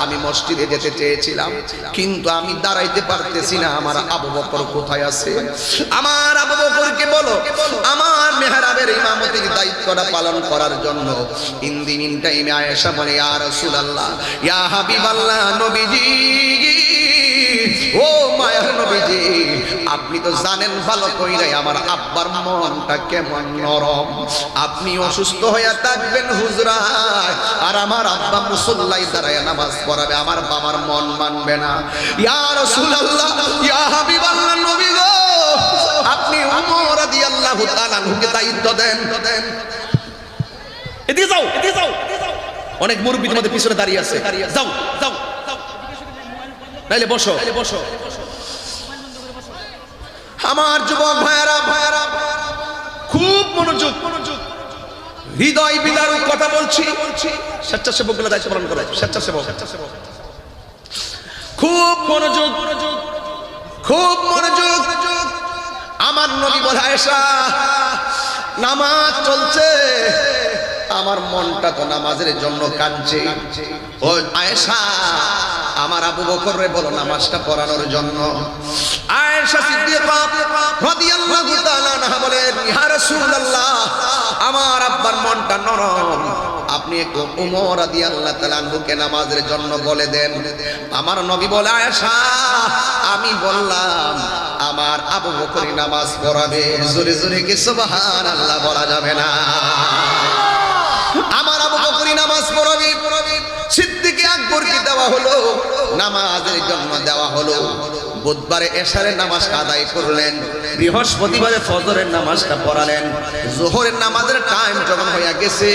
আমি মসজিদে যেতে চেয়েছিলাম, কিন্তু আমি দাঁড়াইতে পারতেছি না। আমার আবু বকর কোথায় আছে? আমার আবু বকরকে বলো আমার মেহরাবের ইমামতির দায়িত্বটা পালন করার জন্য। ইন টাইমে আয়েশা বলে, ইয়া রাসূলুল্লাহ, ইয়া হাবিবাল্লাহ, নবীজি, ও মায়ার নবীজি, আপনি তো জানেন ভালো কইরাই আমার আব্বার মনটা কেমন নরম। আপনি অসুস্থ হয়ে থাকবেন হুজরায়, আর আমার আব্বা মুসল্লায় দাঁড়ায় নামাজ পড়াবে, আমার বাবার মন মানবে না। ইয়া রাসূলুল্লাহ, ইয়া হাবিবাল্লাহ, নবী গো, আপনি ওমর রাদিয়াল্লাহু তাআলা আনহুকে দায়িত্ব দেন। এদিকে যাও, এদিকে যাও। অনেক মুরব্বি তোমাদের পিছনে দাঁড়িয়ে আছে, যাও যাও, নাইলে বসো। আমার যুবক ভাইয়েরা, খুব মনোযোগ, হৃদয় বিদারক কথা বলছি। স্বেচ্ছাসেবক গুলো দায়িত্ব পালন করে, স্বেচ্ছাসেবক, খুব মনোযোগ, খুব মনোযোগ। আমার নবী বলে, আয়েশা, নামাজ চলছে, আমার মনটা তো নামাজের জন্য কাঁদছে। ও আয়েশা, আমার আবু বকররে বলো নামাজটা পড়ানোর জন্য। আয়েশা সিদ্দিকা রাদিয়াল্লাহু তাআলা আনহা বলেন, ইয়া রাসূলুল্লাহ, আমার আব্বার মনটা নরম, আপনি একটু ওমর রাদিয়াল্লাহু তাআলা আনহুকে নামাজের জন্য বলে দেন। আমার নবী বলে, আয়েশা, আমি বললাম আমার আবু বকরই নামাজ পড়াবে। জোরে জোরে কি সুবহানাল্লাহ বলা যাবে না? আমার আবু বকরই নামাজ পড়াবে। সিদ্দিক আকবরকে দেওয়া হলো, নামাজের জন্য দেওয়া হলো। বুধবারে এশারের নামাজটা আদায় করলেন, বৃহস্পতিবারে ফজরের নামাজটা পড়ালেন। যোহরের নামাজের টাইম যখন হয়ে গেছে,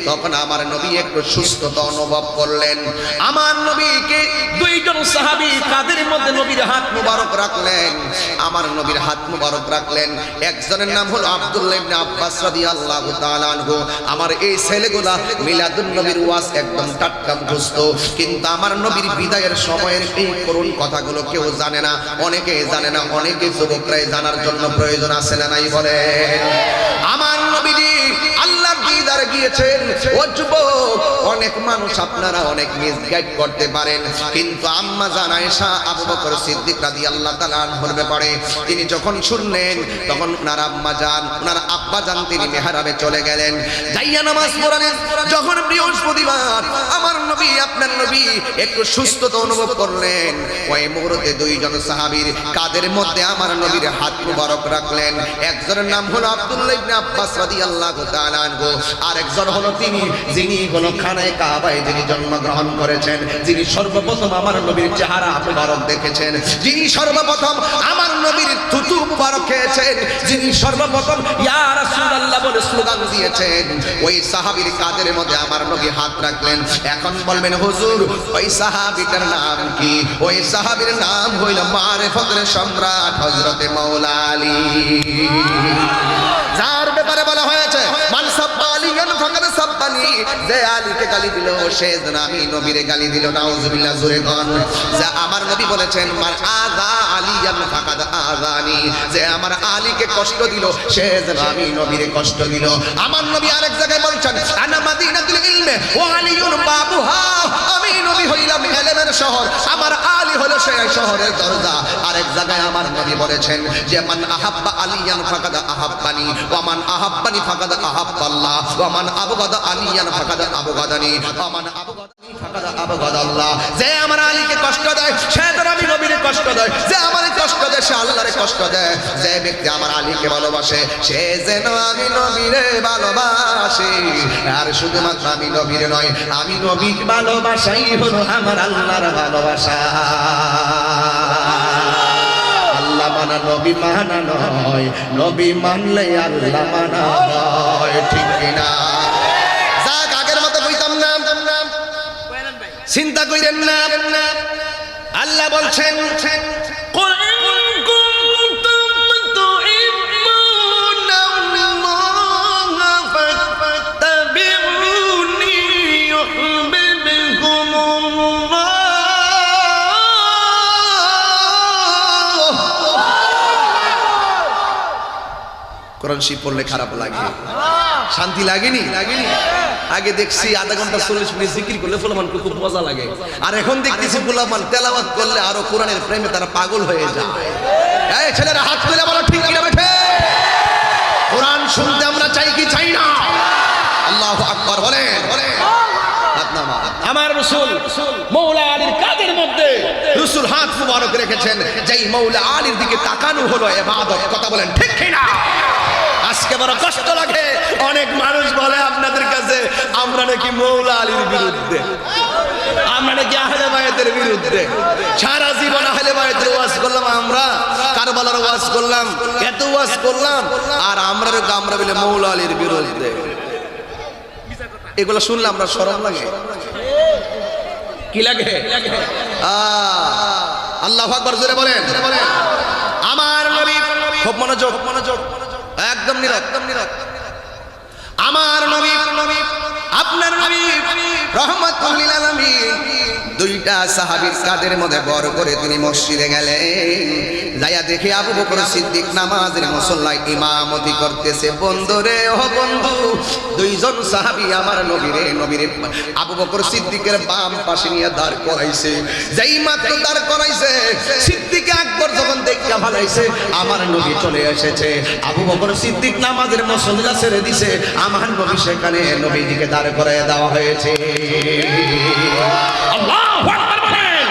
তখন আমার নবী একটু সুস্থতা অনুভব করলেন। আমার নবীকে দুইজন সাহাবী কাঁধের মধ্যে নবীর হাত মুবারক রাখলেন। আমার নবীর হাত মুবারক রাখলেন। একজনের নাম হলো আব্দুল্লাহ ইবনে আব্বাস রাদিয়াল্লাহু তাআলা আনহু। আমার এই ছেলেগুলা মিলাদুন নবীর ওয়াজ একদম টাটকা মুখস্থ, কিন্তু আমার নবীর বিদায়ের সময়ের এই করুণ কথাগুলো কেউ জানে না, অনেকে জানে না, অনেকে যুবকরাই জানার জন্য প্রয়োজন আছে না নাই বলে? আমার নবীজি আল্লাহর দিদারে গিয়েছেন। ও যুবক, অনেক মানুষ আপনারা অনেক মিসগাইড করতে পারেন, কিন্তু আম্মা জান আয়েশা আবু বকর সিদ্দিক রাদিয়াল্লাহু তাআলা আনহুর ব্যাপারে তিনি যখন শুনলেন, তখন ওনার আম্মা জান, ওনার আব্বা জান তিনি মেহরাবে চলে গেলেন, যাইয়া নামাজ পড়ালেন। যখন বৃহস্পতিবার আমার নবী, আপনার নবী একটু সুস্থতা অনুভব করলেন, ওই মুহূর্তে দুইজন সাহাবীর কাঁধের মধ্যে আমার নবীর হাত মুবারক রাখলেন। একজনের নাম হলো আব্দুল্লাহ ইবনে আব্বাস রাদিয়াল্লাহু তাআলা আনহু, আর একজন হলো তিনি যিনি হলো খানায়ে কাবায় যিনি জন্মগ্রহণ করেছেন, যিনি সর্বপ্রথম আমার নবীর চেহারা মুবারক দেখেছেন, যিনি সর্বপ্রথম আমার নবীর থুতু মুবারক খেয়েছেন, যিনি সর্বপ্রথম ইয়া রাসূলুল্লাহ বলে স্লোগান দিয়েছেন, ওই সাহাবীর কাঁধের মধ্যে আমার নবী হাত রাখলেন। এখন বলবেন হুজুর, ওই সাহাবীটার নাম কি? ওই সাহাবীর নাম হইল মারিফতের সম্রাট হযরতে মাওলা আলী, যার ব্যাপারে বলা হয়েছে মান সাব্বা আলিয়ান ফাকাদ সাব্বানি, যে আলীকে গালি দিল সে যেন আমি নবীরে গালি দিল। নাউজুবিল্লাহ, জোরে কোন। যা আমার নবী বলেছেন মান আযা আলিয়ান ফাকাদ আযানি, যে আমার আলীকে কষ্ট দিল সে যেন আমি নবীরে কষ্ট দিল। আমার নবী আরেক জায়গায় বলছেন আনা মাদিনাতুল ইলমে ওয়া আলিয়ুন বাবুহা, আমি নবী হইলাম ইলমের শহর, আমার আলী হলো সেই শহরের দরজা। আরেক জায়গায় আমার নবী বলেছেন যে মান আহাব্বা আলিয়ান ফাকাদ আহাব্বানি ওয়া মান আহাব্বানি ফাকাদ আহাব্বাল্লাহ ওয়া মান আবগাদা আলিয়ান ফাকাদ আবগাদানি ওয়া মান আবগাদানি ফাকাদ আবগাদাল্লাহ, যে আমার আলীকে কষ্ট দেয় সে যেন আমি নবীরে কষ্ট দেয়, যে আমারে কষ্ট দেয় সে আল্লাহরে কষ্ট দেয়, যে ব্যক্তি আমার আলীকে ভালোবাসে সে যেন আমি নবীরে ভালোবাসে। আর শুধুমাত্র আমি নবীরে নয়, আমি নবীর ভালোবাসাই হলো আমার আল্লাহর ভালোবাসা। আল্লাহ মানা নবী মানা নয়, নবী মানলে আল্লাহ মানা হয়, ঠিক কিনা? যাক, আগের মতো কইতাম না, চিন্তা কইরেন না। আল্লাহ বলছেন কুল ইন কুনতুম তুহিব্বুনা আল্লাহ ফাত্তাবিউনি ইউহিব্বুকুমুল্লাহ। কোরআন শরীফ পড়লে খারাপ লাগে? শান্তি লাগেনি? আগে দেখছি আধা ঘন্টা 40 মিনিট জিকির করলে ফুলামান খুব মজা লাগে, আর এখন দেখতেছি ফুলামান তেলাওয়াত করলে আরো কোরআনের প্রেমে তারা পাগল হয়ে যায়। এই ছেলেরা হাত তুলে বলো ঠিক কিনা বেঠে? কোরআন শুনতে আমরা চাই কি চাই না? আল্লাহু আকবার বলেন। আমার রাসূল মাওলা আলীর কাঁধের মধ্যে রাসূল হাত মুবারক রেখেছেন, যেই মাওলা আলীর দিকে তাকানো হলো ইবাদত। কথা বলেন ঠিক কিনা? আজকে বড় কষ্ট লাগে, অনেক মানুষ বলে আপনাদের কাছে আমরা নাকি মাওলা আলীর বিরুদ্ধে, আমরা নাকি আহলে বায়াতের বিরুদ্ধে। সারা জীবন আহলে বায়াতের ওয়াজ করলাম, আমরা কারবালার ওয়াজ করলাম, এত ওয়াজ করলাম, আর আমরা বলে মাওলা আলীর বিরুদ্ধে। এগুলো শুনলে আমরা শরম লাগে, কি লাগে? আল্লাহু আকবার, জোরে বলেন। আমার নবী, খুব মনোযোগ, একদম নীরব। আমার নবী, আপনার নবী রাহমাতুল লিল আলামিন দুইটা সাহাবীর কাঁধের মধ্যে বড় করে তিনি মসজিদে গেলেন। যাইয়া দেখে আবু বকর সিদ্দিক নামাজের মুসল্লায় ইমামতি করতেছে। বন্ধুরে ও বন্ধু, দুইজন সাহাবী আমার নবীরে আবু বকর সিদ্দিকের বাম পাশে নিয়ে দাঁড় করাইছে। যেই মাত্র দাঁড় করাইছে, সিদ্দিক আকবর যখন দেখা ভালাইছে আমার নবী চলে এসেছে, আবু বকর সিদ্দিক নামাজের মুসল্লা ছেড়ে দিছে, আমার নবী সেখানে নবীজিকে দাঁড় করায় দেওয়া হয়েছে। আল্লাহু আকবার বলেন।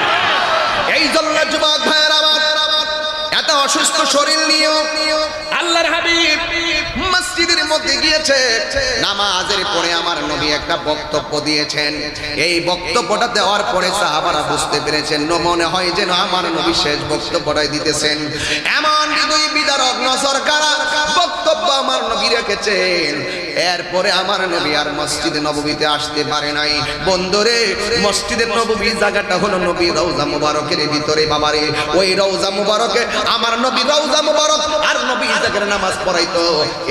এই জন্য যুবক ভাইরা আমার, এত অসুস্থ শরীর নিয়ে আল্লাহর হাবিব মসজিদের মধ্যে গিয়েছে। নামাজের পরে আমার নবী একটা বক্তব্য দিয়েছেন। এই বক্তব্যটা দেওয়ার পরে সাহাবারা বুঝতে পেরেছেন, মনে হয় যেন আমার নবী শেষ বক্তব্যটাই দিতেছেন। এমন হৃদয় বিদারক নজর কারা বক্তব্য আমার নবী রেখেছেন। এরপরে আমার নবী আর মসজিদে নববীতে আসতে পারে নাই। বন্ধুরে, মসজিদের নববী জায়গাটা হলো নবী রওজা মুবারকের ভিতরে। বাবারে, ওই রওজা মুবারকে আমার নবী রওজা মুবারক আর নবী জায়গায় নামাজ পড়াইতো।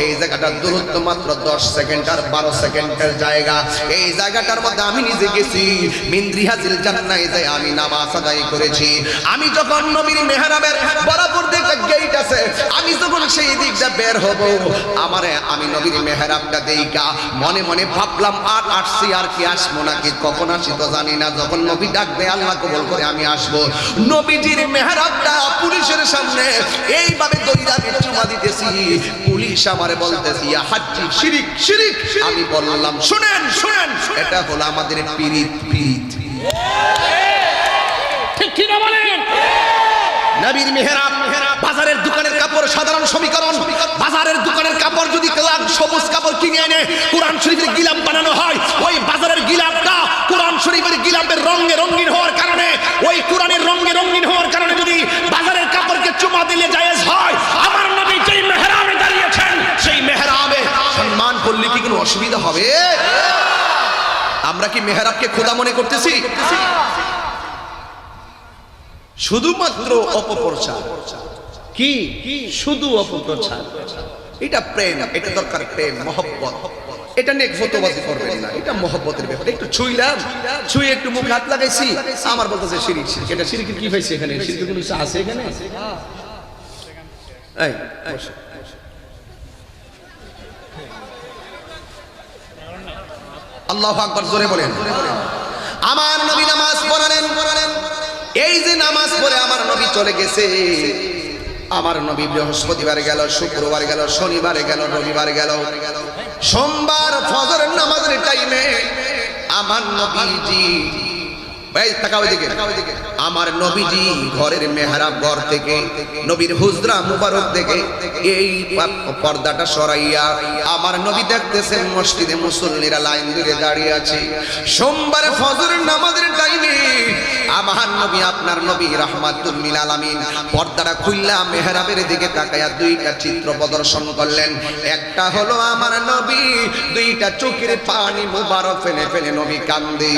এই জায়গাটা দূরত্ব মাত্র 10 সেকেন্ড আর 12 সেকেন্ডের জায়গা। এই জায়গাটার মধ্যে আমি নিজে গেছি, মিনরিহাজিল জান্নাতে যাই আমি নামাজ আদায় করেছি। আমি যখন নবীর মেহরাবের বরাবর দিকে গেট আছে, আমি যখন সেই দিকটা বের হব, আমি নবীর মেহরাবটা দেইকা মনে মনে ভাবলাম, আর আসছি আর কি আসবো নাকি, কখন আসি তো জানি না। যখন নবী ডাক দেয় আল্লাহ কবুল করে আমি আসবো, নবীজির মেহরাবটা পুলিশের সামনে এইভাবে দইরা চুমা দিতেছি। পুলিশ আমারে বলতেছি, ইয়া হাজ্জি শিরিক শিরিক। আমি বললাম, শুনেন শুনেন, এটা হলো আমাদের পীরিত পীরিত। ঠিক কি না বলেন? নবীর মেহরাব বাজারের দোকানের কাপড় সাধারণ সমীকরণ। বাজারের দোকানের কাপড় যদি লাল সবুজ কাপড় কিনে এনে কোরআন শরীফের গিলাপ বানানো হয়, ওই বাজারের গিলাপটা কোরআন শরীফের গিলাপের রঙে রঙিন হওয়ার কারণে, ওই কোরআনের রঙে রঙিন হওয়ার কারণে যদি বাজারের কাপড়কে চুমা দিলে জায়েজ হয়, আমার নবী যেই মেহরাবে দাঁড়িয়েছেন সেই মেহরাবে সম্মান করলে কি কোনো অসুবিধা হবে? আমরা কি মেহরাবকে খোদা মনে করতেছি? শুধুমাত্র অপপ্রচার। কি শুধু অপপ্রচার? এটা প্রেম, এটা দরকার প্রেম মহব্বত। এটা নিয়ে ফটোবাজি করবেন না, এটা মহব্বতের ব্যাপার। একটু ছুঁইলাম, ছুঁয়ে একটু মুখ হাত লাগাইছি, আমার বলতেছে শিরিক শিরিক। এটা শিরিকের কি পাইছে এখানে? শিরিকের কোনো কিছু আছে এখানে? এই আল্লাহু আকবার জোরে বলেন। আমার নবী নামাজ পড়ালেন। এই যে নামাজ পড়ে আমার নবী চলে গেছে, আমার নবী বৃহস্পতিবার গেল, শুক্রবার গেল, শনিবার গেল, রবিবার গেল, সোমবার ফজরের নামাজের টাইমে আমার নবীজি আমার নবীজি ঘরের মেহরাব ঘর থেকে, নবীর হুজরা মুবারক থেকে এই পর্দাটা সরাইয়া আমার নবী দেখতেছেন মসজিদে মুসল্লিরা লাইন ধরে দাঁড়িয়ে আছে। সোমবার ফজরের নামাজের টাইমে আমার নবী, আপনার নবী রাহমাতুল লিল আলামিন পর্দাটা খুললা মেহরাবের দিকে তাকায়া দুইটা চিত্র প্রদর্শন করলেন। একটা হলো আমার নবী দুইটা চোখের পানি মুবারক ফেলে ফেলে নবী কান্দে,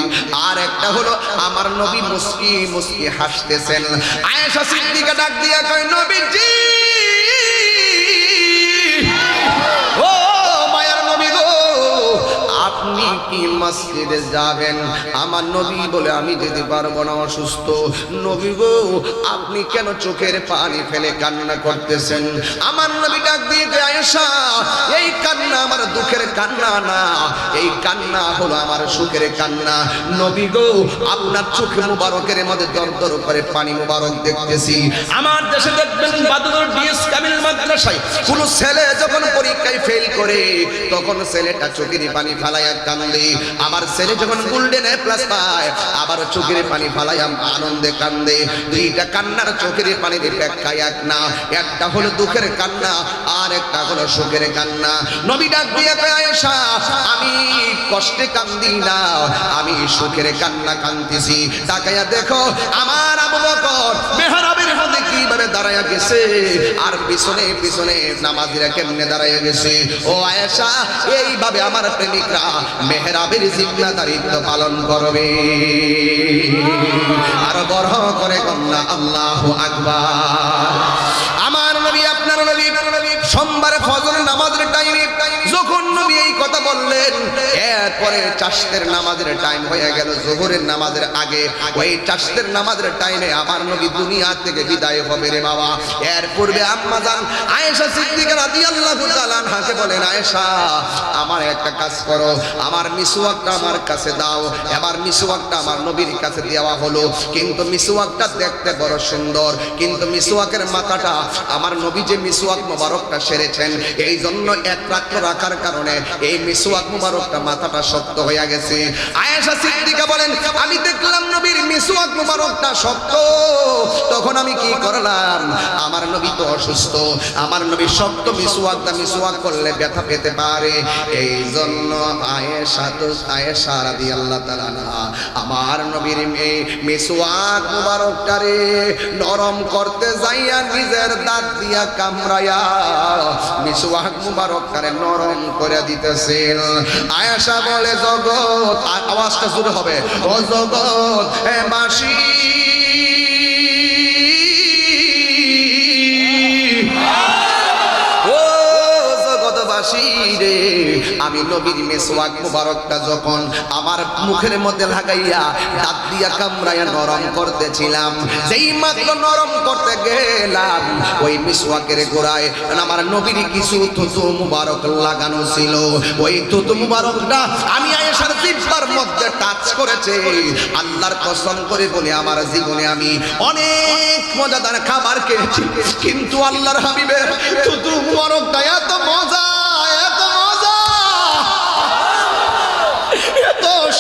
আর একটা হলো আমার নবী মুস্কি মুস্কি হাসতেছেন। আয়েশা সিদ্দিকা ডাক দিয়া কয়, নবীজি ও মায়ার নবী গো, আপনি কি মসজিদে যাবেন? আমার নবী বলে, আমি যেতে পারবো না, অসুস্থ। নবী গো, আপনি কেন চোখের পানি ফেলে কান্না করতেছেন? আমার নবী ডাক দিয়ে কয়, আয়েশা এই কান্না আমার দুঃখের কান্না না, এই কান্না হলো আমার সুখের কান্না। নবী গো, আপনার চোখ মুবারকের মধ্যে দরদর করে পানি মুবারক দেখতেছি। আমার দেশে দেখবেন বাদুর ডিএস কামিল মাদ্রাসায় কোন ছেলে যখন পরীক্ষায় ফেল করে, তখন ছেলেটা চোখের পানি ফালাইয়া কান্দে। আমার ছেলে যখন গোল্ডেন এ প্লাস পায়, আবার চোখের পানি ফালাইয়া আনন্দে কান্দে। দুইটা কান্নার চোখের পানির ব্যাখ্যা এক না, একটা হলো দুঃখের কান্না আর একটা হলো সুখের কান্না। নবী ডাক দিয়ে কয়, আয়েশা আমি কষ্টে কান্দি না, আমি সুখের কান্না কান্দিছি। তাকায়া দেখো আমার আবু বকর মেহরাবের মধ্যে কিভাবে দাঁড়ায়া গেছে, আর পিছনে পিছনে নামাজিরা কেমনে দাঁড়ায়া গেছে। ও আয়েশা, এইভাবে আমার প্রেমিকরা মেহরাবের জিম্মাদারিত্ব পালন করবে। আর বড় করে কন্যা আল্লাহু আকবার। আমার নবী, আপনার নবী সোমবার ফজর নামাজের টাইমে যখন নবী এই কথা বললেন, এরপরে চাষের নামাজের টাইম হয়ে গেল, যোহরের নামাজের আগে ওই চাষের নামাজের টাইমে আমার নবী দুনিয়া থেকে বিদায় হবে রে বাবা। এর পূর্বে আম্মা জান আয়েশা সিদ্দিকা রাদিয়াল্লাহু তাআলা আনহাকে বলেন, আয়েশা আমার একটা কাজ করো, আমার মিসওয়াকটা আমার কাছে দাও। এবার মিসওয়াকটা আমার নবীর কাছে দেওয়া হলো, কিন্তু মিসওয়াকটা দেখতে বড় সুন্দর, কিন্তু মিসওয়াকের মাথাটা আমার নবী যে মিসওয়াক মোবারকটা সেরেছেন এই জন্য এক রাত্র রাখার কারণে এই মিসওয়াক মোবারকটা মাথাটা শক্ত হয়ে গেছে। আয়েশা সিদ্দিকা বলেন, আমি দেখলাম নবীর মিসওয়াক মোবারকটা শক্ত, তখন আমি কি করলাম, আমার নবী তো অসুস্থ, আমার নবী শক্ত মিসওয়াক করলে ব্যথা পেতে পারে, এই জন্য আয়েশা রাদিয়াল্লাহু তাআলা আনহা আমার নবীর এই মিসওয়াক মোবারকটারে নরম করতে যাইয়া নিজের দাঁত দিয়া কামড়ায়া মিসওয়াক মোবারকটারে নরম করে দিতেছেন। আয়েশা বলে, জগৎ, আওয়াজটা জোরে হবে, ও জগৎ এ বাসি রে, আমি নবীর মিসওয়াক মুবারকটা যখন আমার মুখের মধ্যে লাগাইয়া দাঁত দিয়া কামড়াইয়া নরম করতেছিলাম, যেই মাত্র নরম করতে গেলাম ওই মিসওয়াকের গোড়ায় আমার নবীর কিছু থুতু মুবারক লাগানো ছিল, ওই থুতু মুবারকটা আমি আয়েশার জিহ্বার মধ্যে টাচ করেছে। আল্লাহর কসম করে বলি আমার জীবনে আমি অনেক মজাদার খাবার খেয়েছি, কিন্তু আল্লাহর হাবিবের থুতু মুবারকটা এত মজা,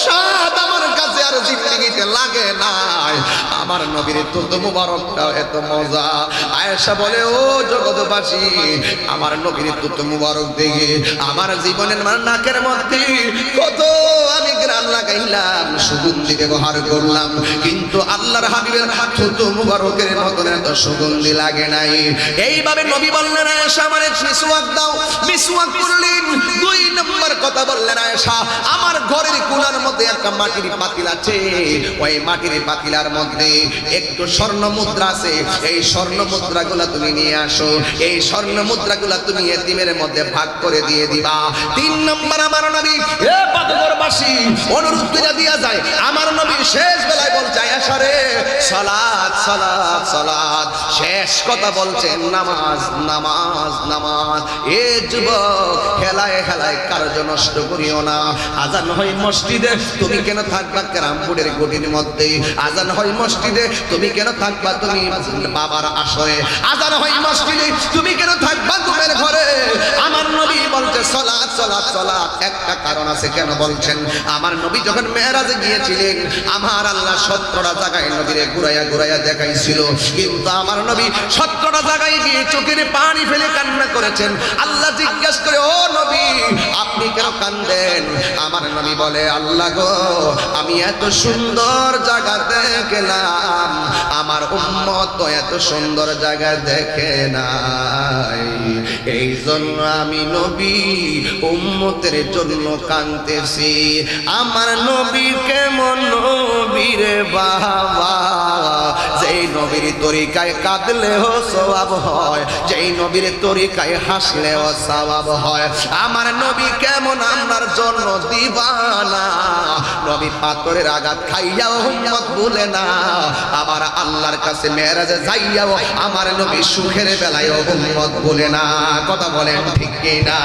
স্বাদ আমার কাছে আর জিন্দেগিতে লাগে নাই। আমার নবীর থুতু মুবারকটাও এত মজা। আয়েশা বলে, ও জগৎবাসী, আমার নবীর থুতু মুবারক দেখে আমার জীবনের নাকের মধ্যে কত আমি গ্রান লাগাইলাম, সুগন্ধি ব্যবহার করলাম, কিন্তু আল্লাহর হাবিবের থুতু মুবারকের মতন এত সুগন্ধি লাগে নাই। এইভাবে নবী বললেন, আয়েশা আমার মিসওয়াক দাও। মিসওয়াক করলেন। 2 নম্বর কথা বললেন, আয়েশা আমার ঘরের কোণার মধ্যে একটা মাটির পাতিল আছে, ওই মাটির পাতিলার মধ্যে একটু স্বর্ণ মুদ্রা আছে, এই স্বর্ণ মুদ্রাগুলা তুমি নিয়ে আসো, এই স্বর্ণ মুদ্রাগুলা তুমি এতিমের মধ্যে ভাগ করে দিয়ে দিবা। 3 নম্বর আমার নবী এ পাথরবাসী অনুরোধ করে দিয়া যায়, আমার নবী শেষ বেলায় বলছে, আয়েশা রে সালাত সালাত সালাত, শেষ কথা বলছেন নামাজ নামাজ নামাজ। এ যুবক, হেলায় হেলায় কার্য নষ্ট করিও না। আজান হয় মসজিদে, তুমি কেন থাকবা ক্যারামবোর্ডের গটির মধ্যে? আজান হয় মসজিদে, তুমি কেন থাকবা তুমি বাবার আসরে? আজান হয় মসজিদে, তুমি কেন থাকবা ঘুমের ঘরে? আমার নবী বলছে সালাত সালাত সালাত। একটা কারণ আছে কেন বলছেন, আমার নবী যখন মেরাজে গিয়েছিলেন আমার আল্লাহ 17টা জায়গায় নবীরে ঘুরাইয়া ঘুরাইয়া দেখাইছিল, কিন্তু আমার নবী 17টা জায়গায় গিয়ে চোখের পানি ফেলে কান্না করেছেন। আল্লাহ জিজ্ঞেস করে, ও নবী আপনি কেন কান্দেন? আমার নবী বলে, আল্লাহ গো, আমি এত সুন্দর জায়গা দেখলাম, আমার উম্মত তো এত সুন্দর জায়গা দেখে নাই, এই জন্য আমি নবী উম্মতের জন্য কাঁদতেছি। আমার নবী কেমন নবী রে বাবা, যেই নবীর তরিকায় কাঁদলেও সওয়াব হয়, যেই নবীর তরিকায় হাসলেও সওয়াব হয়। আমার নবী কেমন আমার জন্য দিবানা, নবী পাথরের আঘাত খাইয়াও উম্মত ভুলে না, আবার আল্লাহর কাছে মেরাজে যাইয়াও আমার নবী সুখের বেলায়ও উম্মত ভুলে না। কথা বলেন ঠিক কিনা?